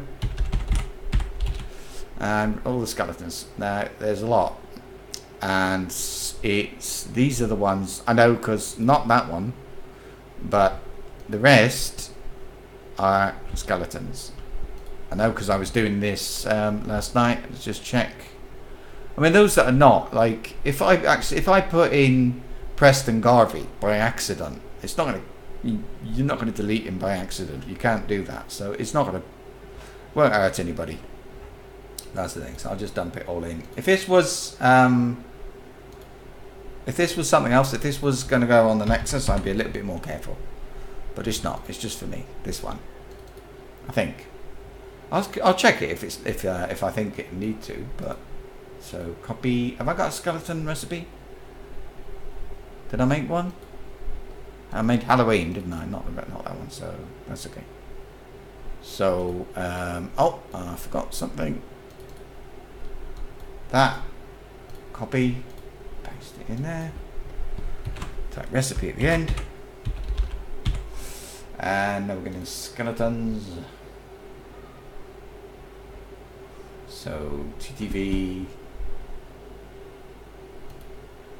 and all the skeletons. Now there's a lot, and these are the ones I know, because not that one, but the rest are skeletons. I know, because I was doing this last night. Let's just check. I mean, those that are not, like, if I put in Preston Garvey by accident, it's not gonna. You're not going to delete him by accident. You can't do that. So it's not going to. Won't hurt anybody. That's the thing. So I'll just dump it all in. If this was something else, if this was going to go on the Nexus, I'd be a little bit more careful. But it's not. It's just for me. This one, I think. I'll check it if I think it need to. But so copy. Have I got a skeleton recipe? Did I make one? I made Halloween, didn't I? Not that one. So that's okay. So I forgot something. That copy, paste it in there. Type recipe at the end. And now we're getting skeletons. So TTV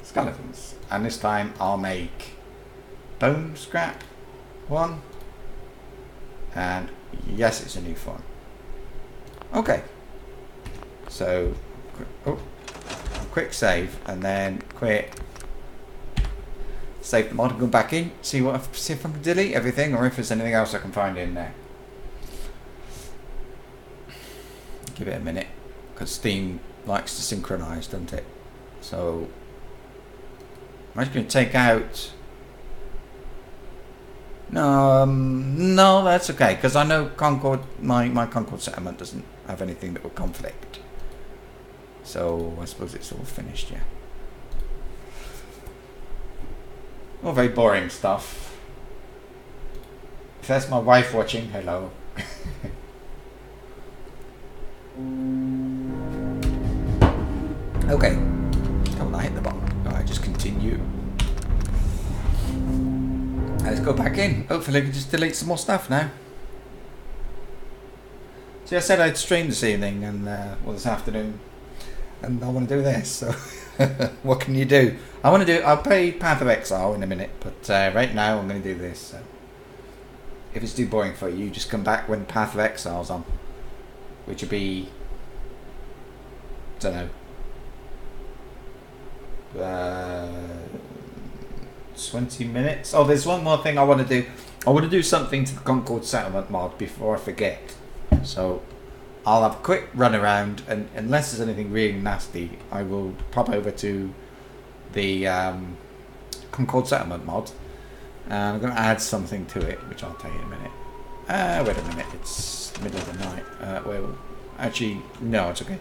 skeletons, and this time I'll make bone scrap one, and yes, it's a new form. Okay, so quick save, and then quit. Save the mod and go back in. See if I can delete everything, or if there's anything else I can find in there. Give it a minute, because Steam likes to synchronize, doesn't it? So I'm just going to take out. No, that's okay, because I know Concord, my Concord Settlement doesn't have anything that will conflict. So I suppose it's all finished, yeah. All very boring stuff. If that's my wife watching, hello. Okay. Oh, I hit the button. Alright, just continue. Let's go back in. Hopefully I can just delete some more stuff now. See, I said I'd stream this evening and well, this afternoon, and I want to do this, so what can you do? I'll play Path of Exile in a minute, but right now I'm going to do this. So if it's too boring for you, just come back when Path of Exile's on, which would be, I don't know, 20 minutes. Oh, there's one more thing I want to do. I want to do something to the Concord Settlement mod before I forget. So I'll have a quick run around, and unless there's anything really nasty, I will pop over to the Concord Settlement mod. I'm going to add something to it, which I'll tell you in a minute. Wait a minute, it's the middle of the night. Well, actually, no, it's okay.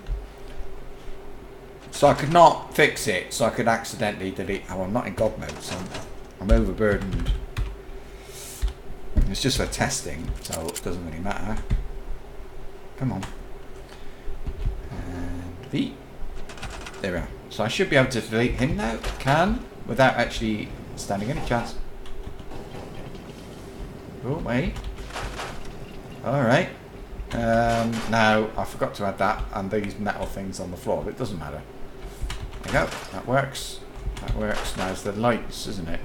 So I could not fix it, so I could accidentally delete. Oh, I'm not in God mode, so I'm overburdened. It's just for testing, so it doesn't really matter. Come on. And V. There we are. So I should be able to delete him now. Can, without actually standing any chance. Oh, wait. Alright. Now, I forgot to add that and these metal things on the floor, but it doesn't matter. There you go. That works. That works. Now it's the lights, isn't it?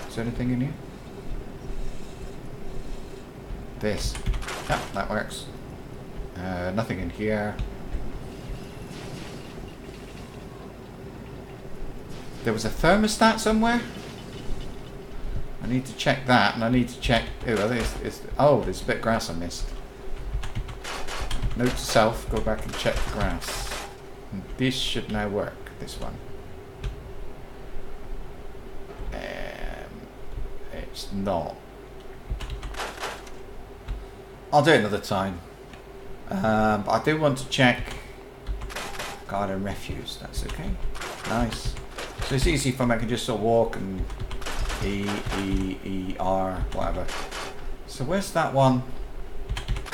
Is there anything in here? This. Yep, that works. Nothing in here. There was a thermostat somewhere. I need to check that, and I need to check. Oh, there's a bit of grass I missed. Note to self: go back and check the grass. And this should now work. This one. It's not. I'll do it another time. But I do want to check garden refuse. That's okay. Nice. So it's easy for me. I can just sort of walk and E-R, whatever. So where's that one?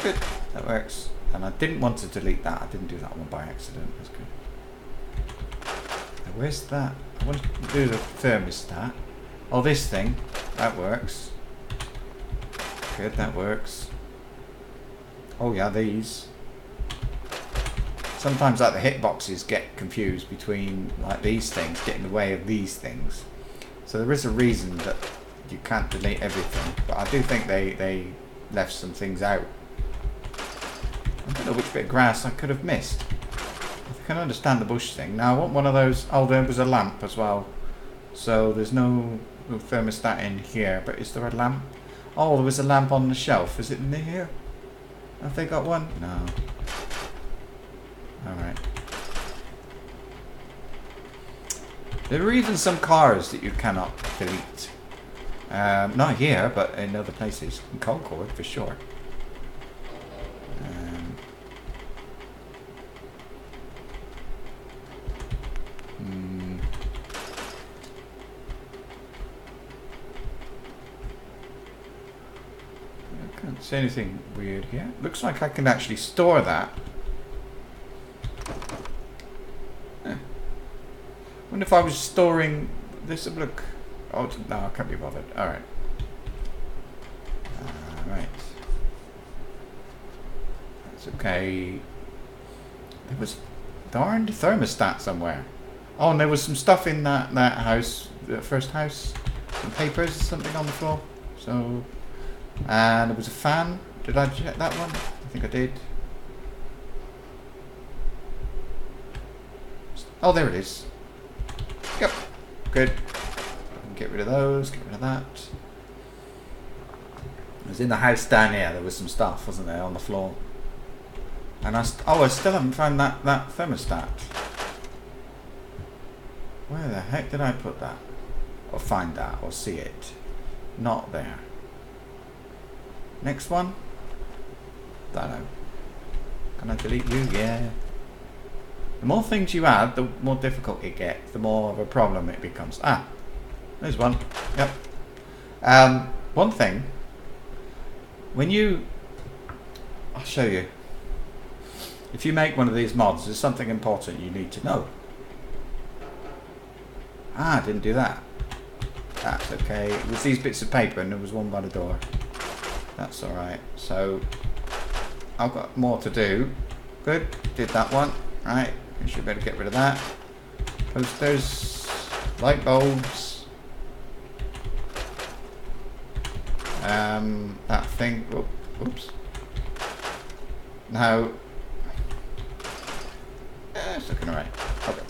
Good. That works. And I didn't want to delete that. I didn't do that one by accident. That's good. Now where's that? I want to do the thermostat. Oh, this thing. That works. Good, that works. Oh yeah, these. Sometimes like the hitboxes get confused between like these things, get in the way of these things. So there is a reason that you can't delete everything, but I do think they left some things out. I don't know which bit of grass I could have missed. I can understand the bush thing. Now I want one of those. Oh, there was a lamp as well. So there's no thermostat in here, but is there a lamp? Oh, there was a lamp on the shelf. Is it in here? Have they got one? No. Alright. There are even some cars that you cannot delete. Not here, but in other places. In Concord, for sure. I can't see anything weird here. Looks like I can actually store that. I wonder if I was storing this. Look. Oh, no, I can't be bothered. Alright. Alright. That's okay. There was a darned thermostat somewhere. Oh, and there was some stuff in that house, the first house. Some papers or something on the floor. So, and there was a fan. Did I check that one? I think I did. Oh, there it is. Yep. Good. Get rid of those. Get rid of that. I was in the house down here. There was some stuff, wasn't there, on the floor? And I still haven't found that thermostat. Where the heck did I put that? Or find that? Or see it? Not there. Next one. Don't know. Can I delete you? Yeah. The more things you add, the more difficult it gets. The more of a problem it becomes. Ah, there's one. Yep. One thing. When you... I'll show you. If you make one of these mods, there's something important you need to know. Ah, I didn't do that. That's okay. It was these bits of paper and there was one by the door. That's alright. So, I've got more to do. Good. Did that one. Right. We should better get rid of that. Posters. Light bulbs. That thing. Oops. Now, it's looking alright. Okay.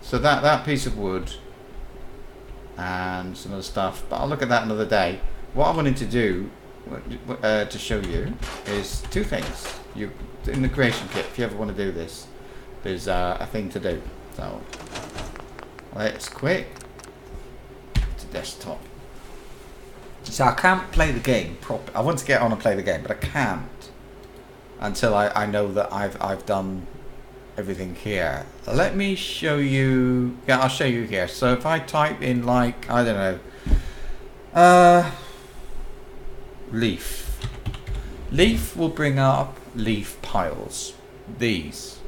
So that piece of wood and some other stuff, but I'll look at that another day. What I wanted to do to show you is two things. In the creation kit, if you ever want to do this, there's a thing to do. So let's quit to desktop. So I can't play the game properly. I want to get on and play the game, but I can't. until I know that I've done everything here. Let me show you. Yeah, I'll show you here. So if I type in, like, I don't know, leaf. Leaf will bring up leaf piles. These.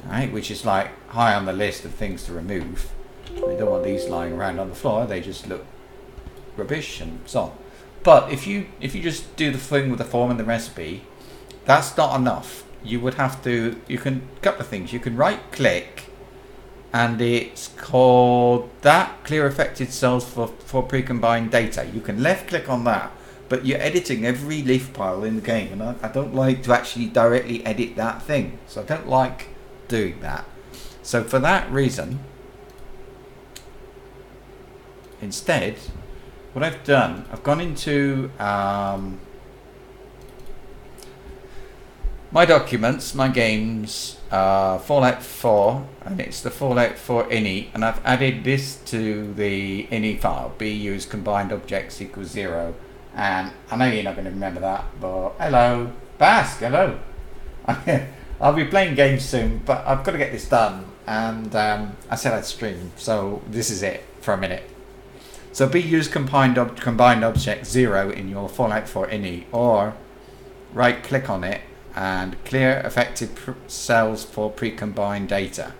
Right, which is like high on the list of things to remove. We don't want these lying around on the floor. They just look rubbish and so on. But if you just do the thing with the form and the recipe, that's not enough. You would have to, you can, a couple of things. You can right click, and it's called that, clear affected cells for pre-combined data. You can left click on that, but you're editing every leaf pile in the game, and I don't like to actually directly edit that thing. So I don't like doing that. So for that reason, instead, what I've done, I've gone into my documents, my games, Fallout 4, and it's the Fallout 4 ini, and I've added this to the ini file, BU's combined objects equals 0. And I know you're not going to remember that, but hello, Bask, hello. I'll be playing games soon, but I've got to get this done, and I said I'd stream, so this is it for a minute. So BU's combined object 0 in your Fallout 4 ini, or right click on it and clear affected cells for pre-combined data.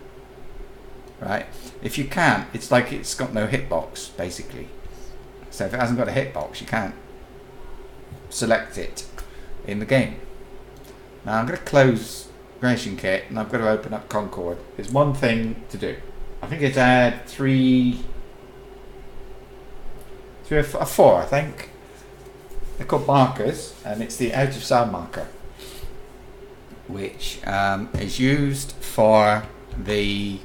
Right? If you can't, it's like it's got no hitbox basically. So if it hasn't got a hitbox, you can't select it in the game. Now I'm going to close Creation Kit, and I've got to open up Concord. There's one thing to do. I think it's add 3 or 4, I think. They're called markers, and it's the out of cell marker, which is used for the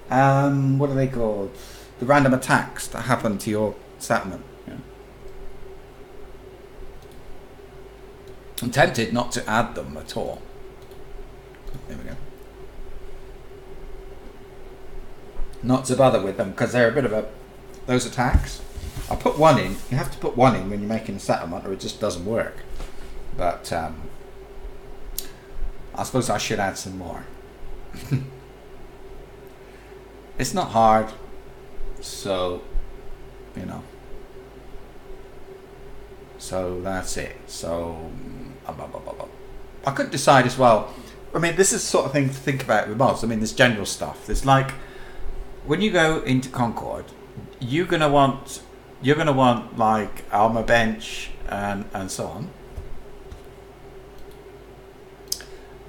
what are they called? The random attacks that happen to your settlement. Yeah. I'm tempted not to add them at all. There we go. Not to bother with them because they're a bit of those attacks. I put one in. You have to put one in when you're making a settlement, or it just doesn't work. But I suppose I should add some more. It's not hard, so you know. So that's it. So I could decide as well. I mean, this is the sort of thing to think about with mods. I mean, there's general stuff. There's like when you go into Concord, you're gonna want like armor bench and so on.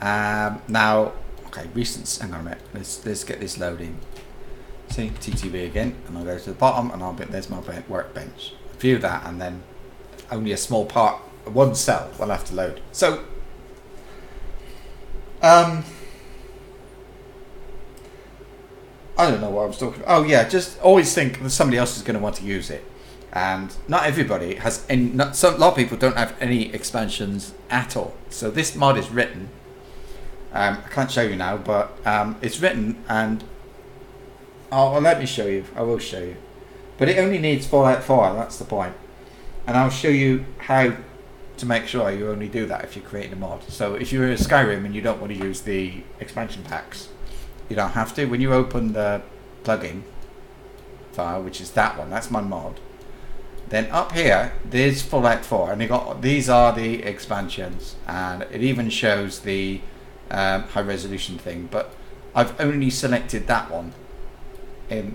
Now, okay, recent. Hang on a minute. Let's get this loading. See TTV again, and I'll go to the bottom, and there's my workbench. View that, and then only a small part, one cell, will have to load. So, I don't know what I was talking about. Oh yeah, just always think that somebody else is going to want to use it, and not everybody has any. A lot of people don't have any expansions at all. So this mod is written. I can't show you now, but it's written, and let me show you. I will show you, but it only needs Fallout 4. That's the point, and I'll show you how to make sure you only do that if you're creating a mod. So if you're in Skyrim and you don't want to use the expansion packs, you don't have to. When you open the plugin file, which is that one, that's my mod. Then up here, there's Fallout 4, and these are the expansions, and it even shows the high resolution thing. But I've only selected that one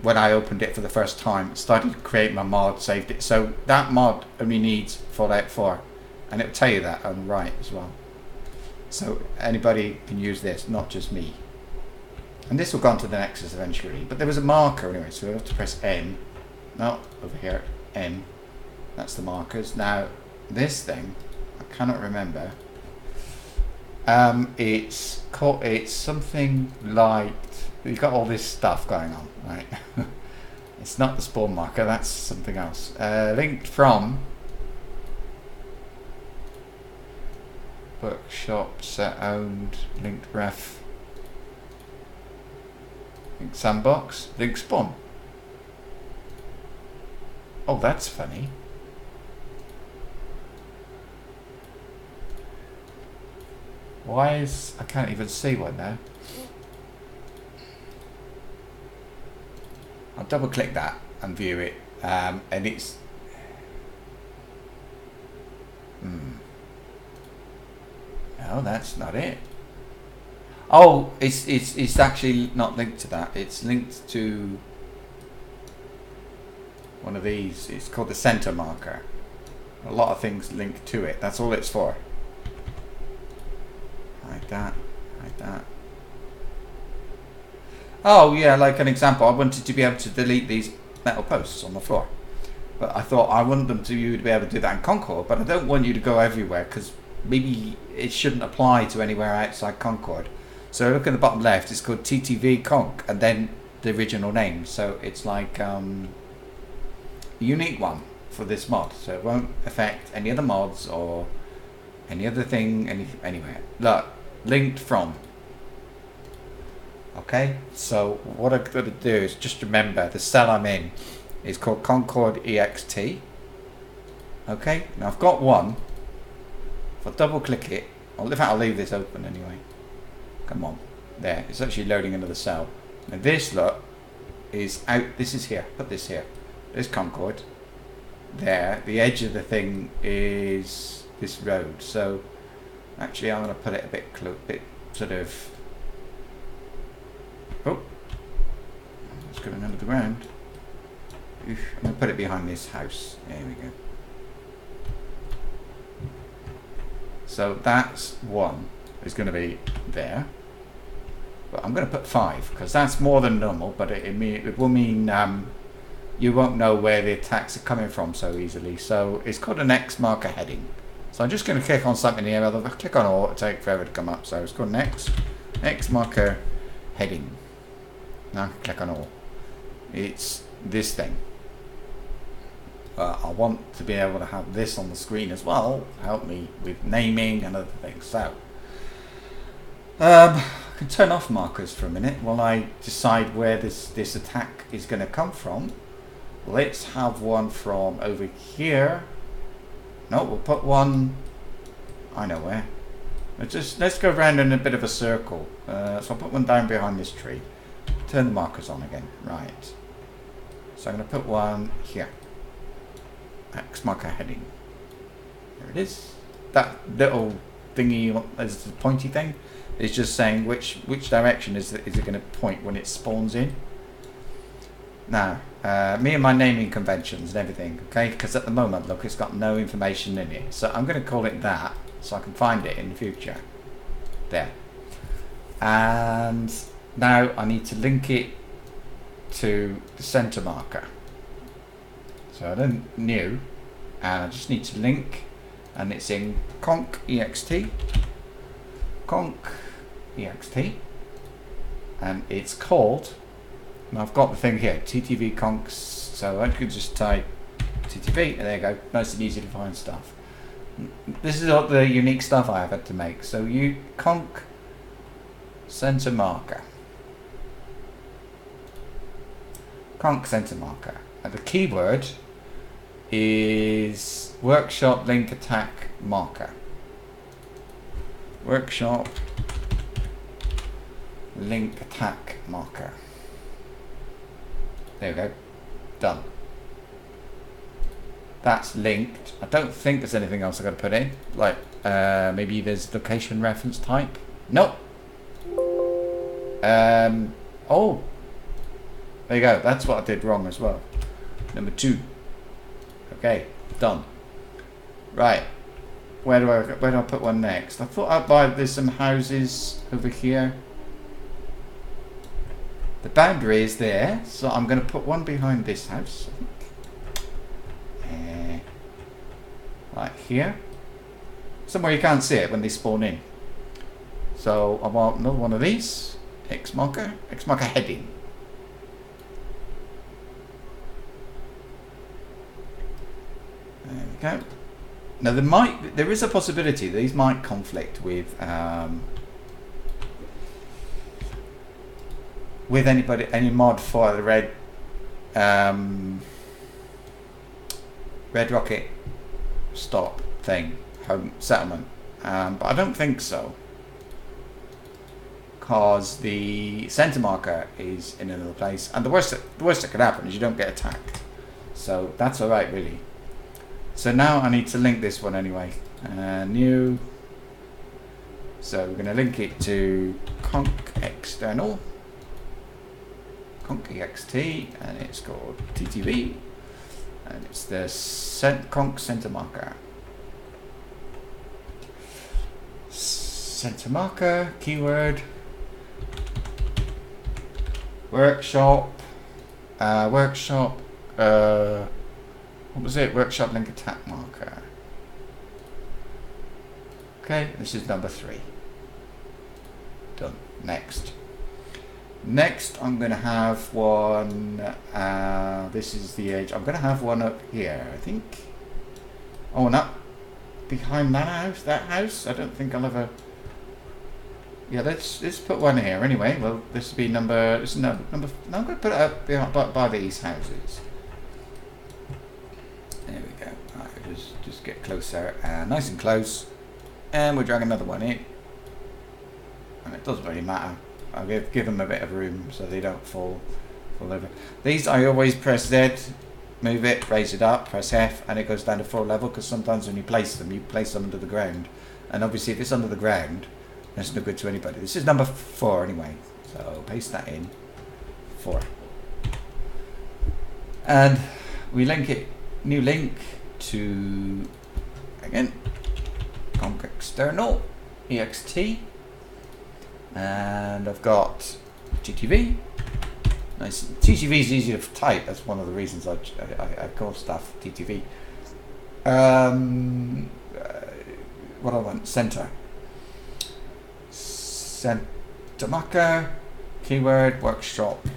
when I opened it for the first time, started to create my mod, saved it. So that mod only needs Fallout 4, and it'll tell you that on the right as well. So anybody can use this, not just me. And this will go onto the Nexus eventually. But there was a marker anyway, so we have to press N. No, over here, N. That's the markers. Now, this thing, I cannot remember. It's something like, you've got all this stuff going on, right? It's not the spawn marker, that's something else. Linked from workshop, set owned, linked ref, linked sandbox, linked spawn. Oh, that's funny. Why is... I can't even see one now. I'll double click that and view it. And it's... No, that's not it. Oh, it's actually not linked to that. It's linked to one of these. It's called the center marker. A lot of things link to it. That's all it's for. Like that, like that. Oh yeah, like an example, I wanted to be able to delete these metal posts on the floor. But I thought I want you to be able to do that in Concord, but I don't want you to go everywhere because maybe it shouldn't apply to anywhere outside Concord. So look at the bottom left, it's called TTV Conc and then the original name. So it's like a unique one for this mod. So it won't affect any other mods or any other thing anywhere. Look, linked from. Okay, so what I'm going to do is just remember the cell I'm in is called Concord EXT. Okay, now I've got one. If I double click it, in fact I'll leave this open anyway. Come on, there, it's actually loading another cell. Now this, look, is out, this is here, put this here. There's Concord. There, the edge of the thing is this road. So actually I'm going to put it a bit sort of... Oh, it's going under the ground. I'm going to put it behind this house. There we go. So that's one. It's going to be there. But I'm going to put 5 because that's more than normal. But it will mean you won't know where the attacks are coming from so easily. So it's called an X marker heading. So I'm just going to click on something here. I'll click on all. It'll take forever to come up. So it's called an X marker heading. Now I can click on all. It's this thing. I want to be able to have this on the screen as well. Help me with naming and other things. So I can turn off markers for a minute while I decide where this attack is going to come from. Let's have one from over here. No, we'll put one. I know where. Let's go around in a bit of a circle. So I'll put one down behind this tree. Turn the markers on again. Right. So I'm going to put one here. X marker heading. There it is. That little thingy, as the pointy thing, is just saying which direction is it going to point when it spawns in. Now, me and my naming conventions and everything, okay? Because at the moment, look, it's got no information in it. So I'm going to call it that, so I can find it in the future. There. And now I need to link it to the center marker. So I don't new, and I just need to link, and it's in Conc EXT, and it's called, and I've got the thing here, TTV Conc, so I could just type TTV, and there you go, nice and easy to find stuff. This is all the unique stuff I have had to make, so you Conc center marker, Conc center marker, and the keyword is workshop link attack marker. Workshop link attack marker. There we go. Done. That's linked. I don't think there's anything else I've got to put in. Like maybe there's location reference type. Nope. Oh. There you go. That's what I did wrong as well. Number 2. Okay, done. Right, where do I put one next? I thought there's some houses over here. The boundary is there, so I'm going to put one behind this house. Right here, somewhere you can't see it when they spawn in. So I want another one of these. X marker heading. There we go. Now there is a possibility these might conflict with any mod for the red rocket stop thing, home settlement, but I don't think so. because the center marker is in another place, and the worst that could happen is you don't get attacked. So that's all right, really. So now I need to link this one anyway. New. So we're going to link it to conc external, conc ext, and it's called TTV, and it's the conc center marker. Center marker, keyword, workshop, what was it? Workshop link attack marker. Okay, this is number 3. Done. Next. Next, I'm going to have one. This is the age. I'm going to have one up here, I think. Oh, not behind that house. That house. I don't think I'll ever. Yeah, let's put one here anyway. Well, this will be number. This is number. No, I'm going to put it up behind, by these houses. There we go. Right, just get closer, nice and close, and we'll drag another one in. And it doesn't really matter. I'll give them a bit of room so they don't fall over. These I always press Z, move it, raise it up, press F, and it goes down to full level, because sometimes when you place them under the ground, and obviously if it's under the ground, that's no good to anybody. This is number 4 anyway, so paste that in. 4, and we link it. New link to again conc external ext. And I've got TTV. Nice. TTV is easy to type. That's one of the reasons I call stuff TTV. What I want? Center marker. Keyword workshop.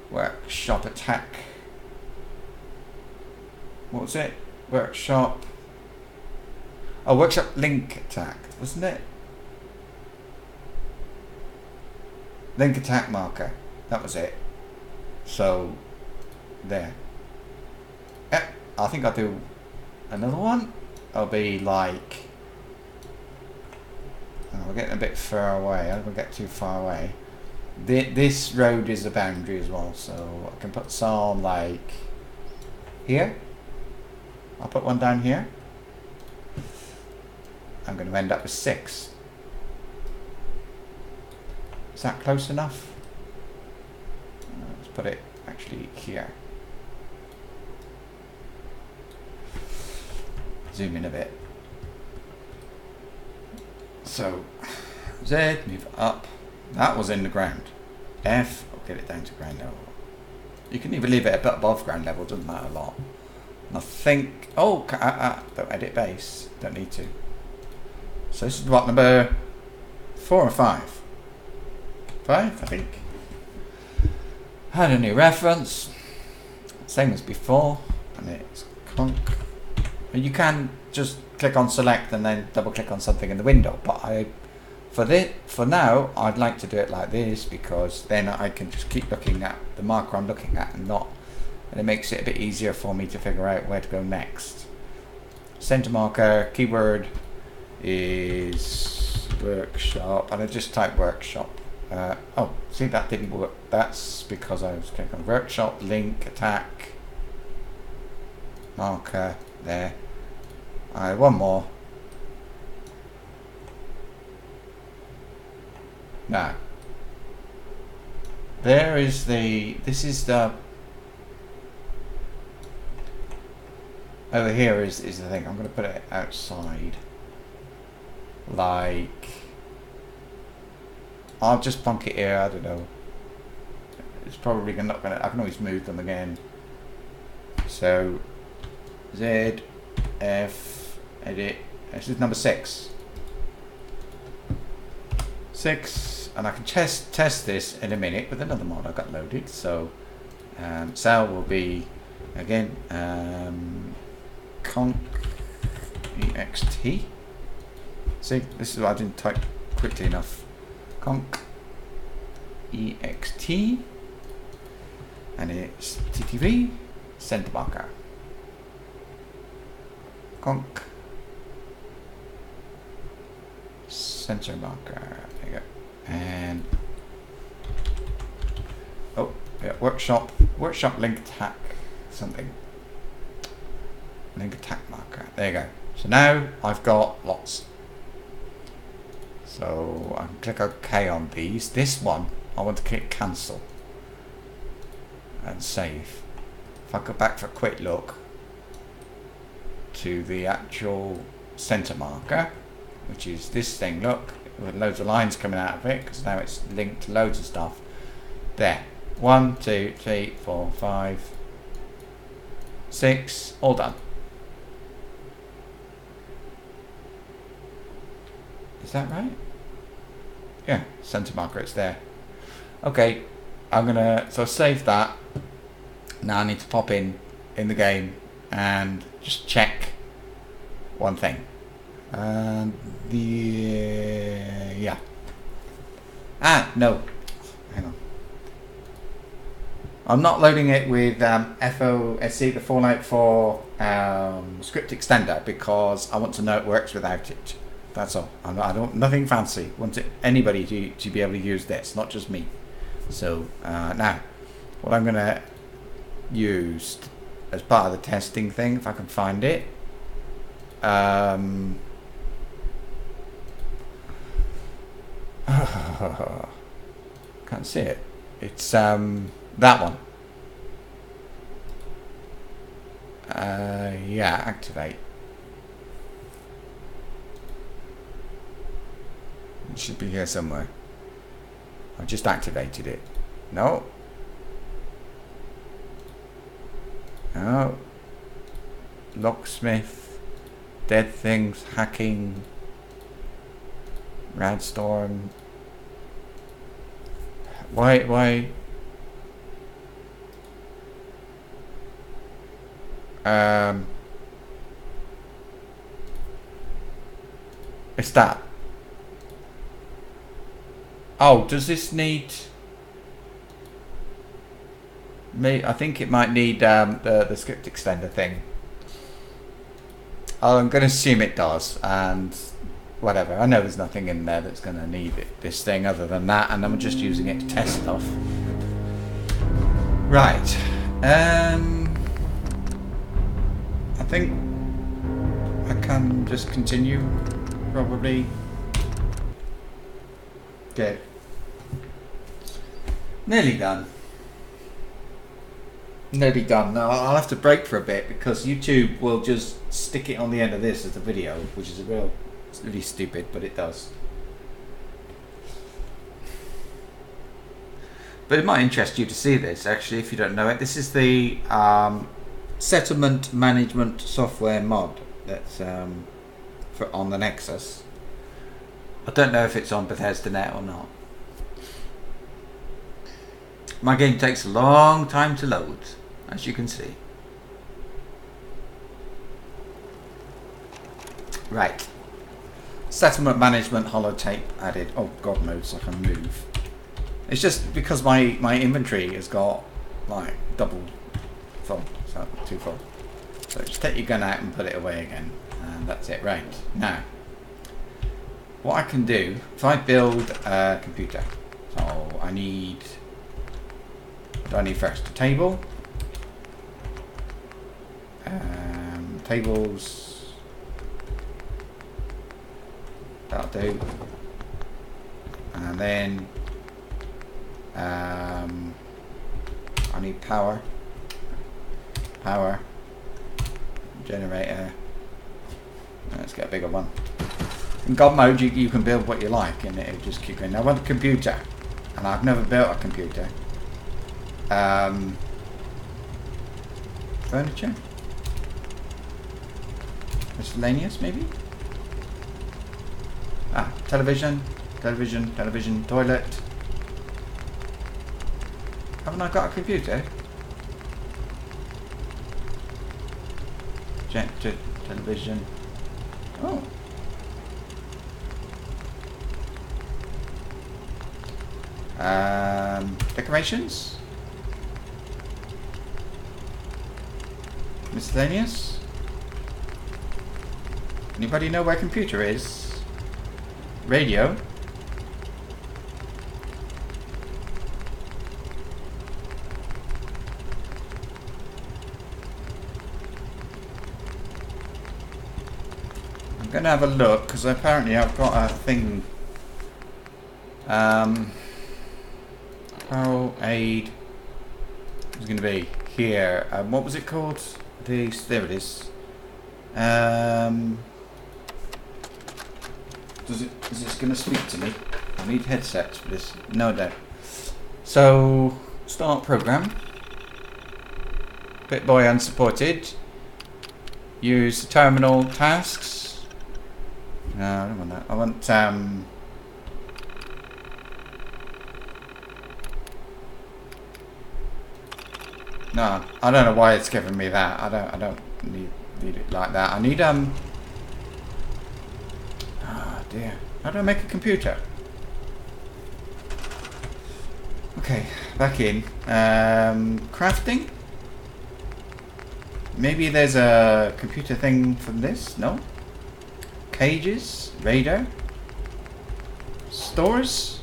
Workshop attack. What was it? Workshop. Oh, workshop link attack, wasn't it? Link attack marker. That was it. So, there. Yeah, I think I'll do another one. I'll be like. Oh, we're getting a bit far away. I don't want to get too far away. This road is a boundary as well, so I can put some like here. I'll put one down here. I'm going to end up with 6. Is that close enough? Let's put it actually here. Zoom in a bit. So, Z, move it up. That was in the ground. F, I'll get it down to ground level. You can even leave it a bit above ground level, doesn't matter a lot. And I think, oh, don't edit base, don't need to. So this is what, number 4 or 5? 5, I think. Add a new reference, same as before, and it's conc. You can just click on select and then double click on something in the window, but for now I'd like to do it like this, because then I can just keep looking at the marker I'm looking at and it makes it a bit easier for me to figure out where to go next. Center marker, keyword is workshop, and I just type workshop. Oh, see, that didn't work. That's because I was clicking on workshop, link, attack, marker, there. Alright, one more. Now, there is this is the, over here is the thing. I'm going to put it outside. Like, I'll just plonk it here, I don't know. It's probably not going to, I can always move them again. So, Z, F, edit. This is number 6. 6, and I can test this in a minute with another mod I got loaded. So, cell will be, again, conc ext. See, this is what I didn't type quickly enough. Conc ext, and it's TTV center marker. Conc center marker. There you go. And oh, yeah, workshop link attack something. Link attack marker. There you go. So now I've got lots. So I can click OK on these. This one I want to click cancel and save. If I go back for a quick look to the actual center marker, which is this thing, look, with loads of lines coming out of it, because now it's linked to loads of stuff. There. 1, 2, 3, 4, 5, 6, all done. Is that right? Yeah, center marker, it's there. Okay, I'm gonna, so save that. Now I need to pop in the game and just check one thing. And yeah. No. Hang on. I'm not loading it with FOSC, the Fallout 4 script extender, because I want to know it works without it. That's all. I don't, nothing fancy. I want anybody to be able to use this, not just me. So now, what I'm gonna use as part of the testing thing, if I can find it. Can't see it. It's that one. Yeah, activate. It should be here somewhere. I just activated it. No. No. Locksmith. Dead things. Hacking. Radstorm. Why? It's that. Oh, does this need? I think it might need the script extender thing. Oh, I'm going to assume it does, and whatever. I know there's nothing in there that's going to need this thing other than that, and I'm just using it to test stuff. Right. I think I can just continue, probably. Okay. Nearly done. Nearly done. Now I'll have to break for a bit because YouTube will just stick it on the end of this as a video, which is it's really stupid, but it does. But it might interest you to see this, actually, if you don't know it. This is the settlement management software mod that's on the Nexus. I don't know if it's on Bethesda.net or not. My game takes a long time to load, as you can see. Right. Settlement management holotape added. Oh, God knows I can move. It's just because my inventory has got like double full, so too full. So just take your gun out and put it away again, and that's it. Right, now what I can do, if I build a computer, so I need, what do I need first? A table. Tables, that'll do. And then I need power, generator. Let's get a bigger one. In God mode, you can build what you like, and it'll just keep going. I want a computer, and I've never built a computer. Furniture, miscellaneous, maybe. Television, toilet. Haven't I got a computer? Television. Oh. Decorations. Miscellaneous. Anybody know where computer is? Radio. going to have a look because apparently I've got a thing. Pro aid is going to be here. What was it called? There it is. Is this going to speak to me? I need headsets for this. No, I don't. So, start program. Bitboy unsupported. Use the terminal tasks. No, I don't want that. I want no, I don't know why it's giving me that. I don't need it like that. I need oh dear. How do I make a computer? Okay, back in. Crafting? Maybe there's a computer thing from this? No? Cages? Radar? Stores?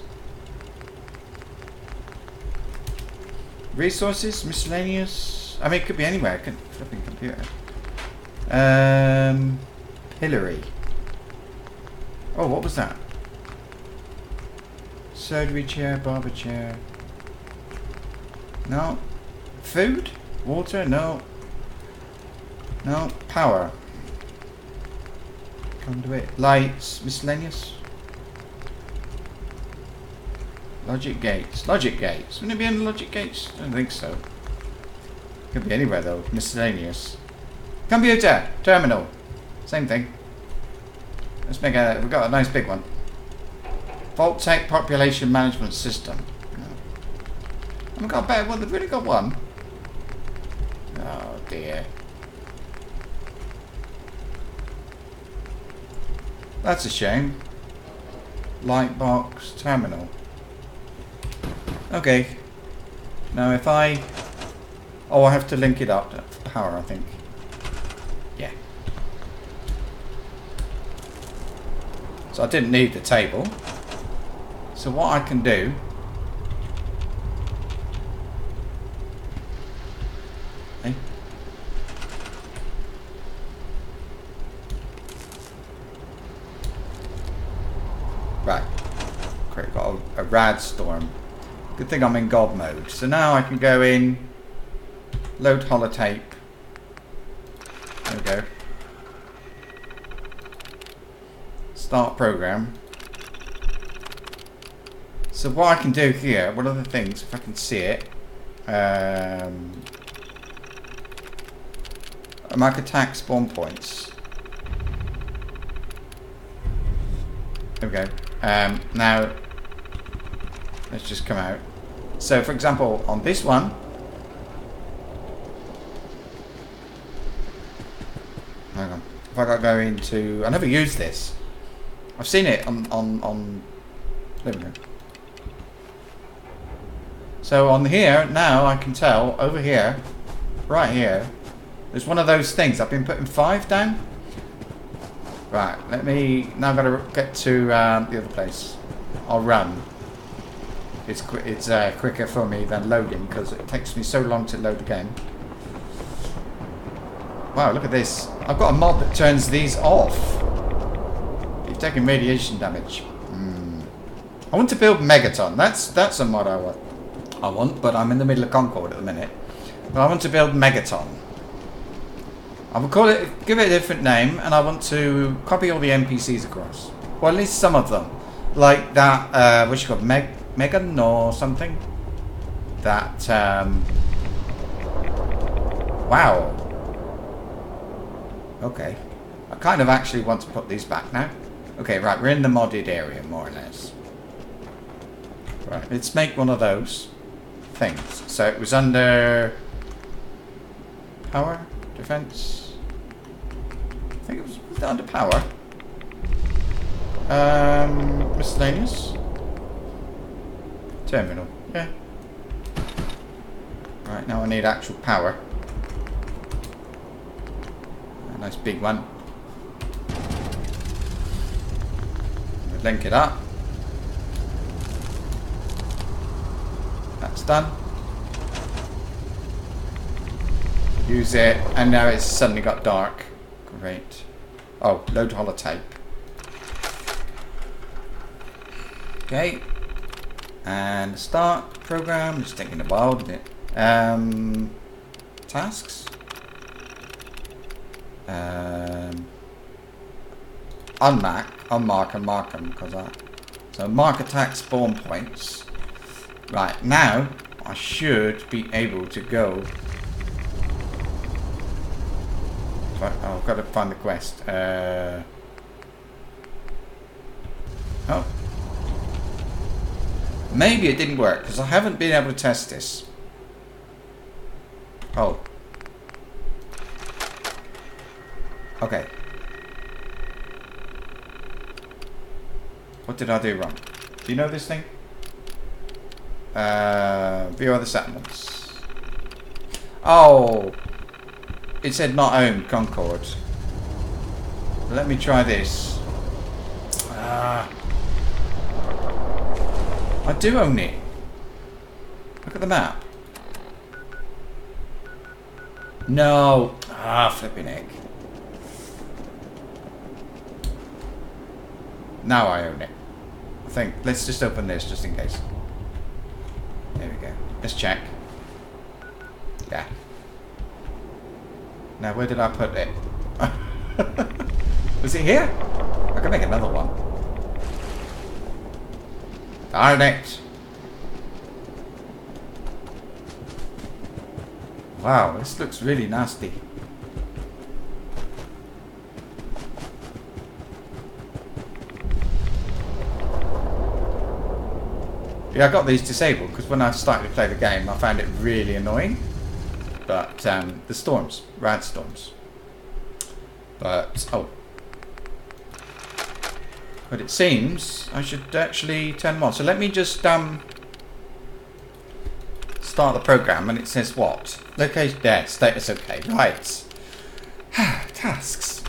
Resources? Miscellaneous? I mean, it could be anywhere. It could flipping computer. Pillory. Oh, what was that? Surgery chair, barber chair. No. Food? Water? No. No. Power. Conduit. Lights. Miscellaneous. Logic gates. Logic gates. Wouldn't it be in logic gates? I don't think so. Could be anywhere though. Miscellaneous. Computer. Terminal. Same thing. Let's make a... We've got a nice big one. Vault Tech Population Management System. No. Haven't got a better one. They've really got one. Oh dear. That's a shame. Lightbox. Terminal. Okay. Now if I... Oh, I have to link it up to power, I think. Yeah. So I didn't need the table. So what I can do... Hey. Right. Great, got a rad storm. Good thing I'm in God mode. So now I can go in, load holotape. There we go. Start program. So what I can do here, one of the things, if I can see it, mark attack spawn points. There we go. Now, let's just come out. So, for example, on this one, hang on. If I got to go into, I never used this. I've seen it on. There we go. So on here now, I can tell over here, right here, there's one of those things. I've been putting 5 down. Right. Let me. Now I've got to get to the other place. I'll run. It's quicker for me than loading because it takes me so long to load the game. Wow, look at this. I've got a mod that turns these off. You're taking radiation damage. I want to build Megaton. That's a mod I want, but I'm in the middle of Concord at the minute. But I want to build Megaton. I will call it, give it a different name, and I want to copy all the NPCs across. Well, at least some of them. Like that, what's it called? Megan or something? That, wow. Okay. I kind of actually want to put these back now. Okay, right, we're in the modded area, more or less. Right, let's make one of those things. So it was under... Power? Defense? I think it was under power. Miscellaneous? Terminal, yeah. Right, now I need actual power. A nice big one. Link it up. That's done. Use it, and now it's suddenly got dark. Great. Oh, load holotape. Okay. And start program. It's taking a while, isn't it? Tasks. Unmark and mark them because so mark attack spawn points. Right, now I should be able to go. Oh, I've got to find the quest. Oh. Maybe it didn't work because I haven't been able to test this. Oh. Okay. What did I do wrong? Do you know this thing? View other settlements. Oh. It said not owned, Concord. Let me try this. I do own it. Look at the map. No. Flipping egg. Now I own it. I think. Let's just open this just in case. There we go. Let's check. Yeah. Now where did I put it? Was it here? I can make another one. Darn it. Wow, this looks really nasty. Yeah, I got these disabled because when I started to play the game I found it really annoying. But the storms, rad storms. But but it seems I should actually turn them on. So let me just start the program, and it says what? Location there, status okay. Right. Tasks.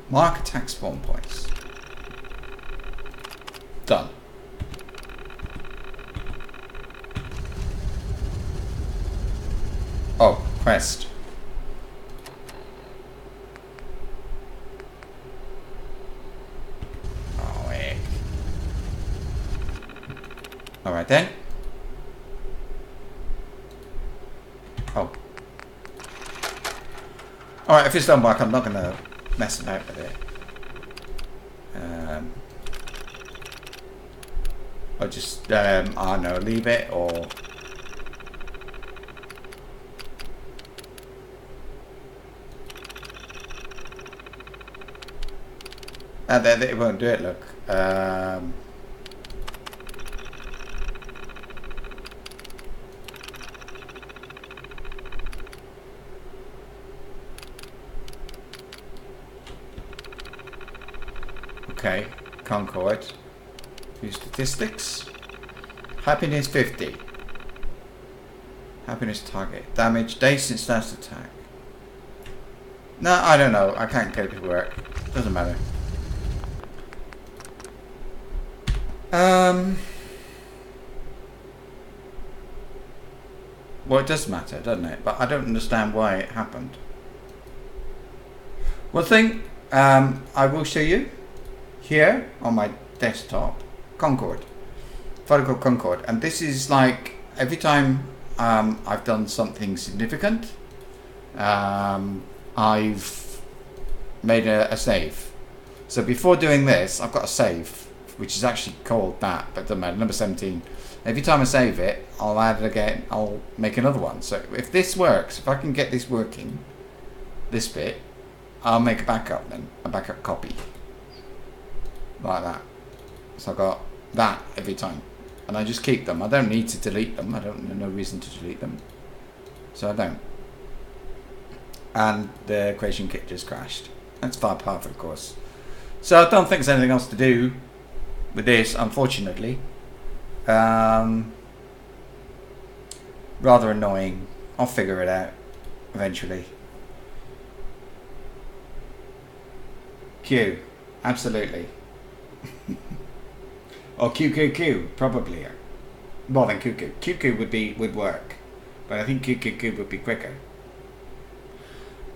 Mark attack spawn points. Done. Oh, quest. Oh, heck. Alright then. Oh. Alright, if it's done back, I'm not going to mess about with it. I'll just, I don't know, leave it or... it won't do it, look. Okay, Concord. View statistics. Happiness 50. Happiness target. Damage, days since last attack. No, I don't know. I can't get it to work. Doesn't matter. Well, it does matter, doesn't it? But I don't understand why it happened. One thing I will show you here on my desktop, Concord, photo called Concord, and this is like every time I've done something significant, I've made a save. So before doing this, I've got a save, which is actually called that, but it doesn't matter, number 17. Every time I save it, I'll add it again, I'll make another one. So if this works, if I can get this working, this bit, I'll make a backup then, a backup copy. Like that. So I got that every time. And I just keep them. I don't need to delete them. I don't no reason to delete them. So I don't. And the creation kit just crashed. That's far apart, of course. So I don't think there's anything else to do with this, unfortunately. Rather annoying. I'll figure it out eventually. Q, absolutely. Or QQQ, probably. More than QQ. QQ would work, but I think QQQ would be quicker.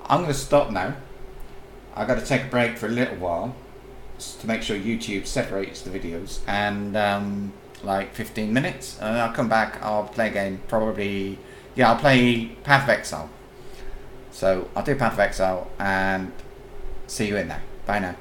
I'm going to stop now. I got to take a break for a little while to make sure YouTube separates the videos, and like 15 minutes, and I'll come back. I'll play a game, probably. Yeah, I'll play Path of Exile. So I'll do Path of Exile and see you in there. Bye now.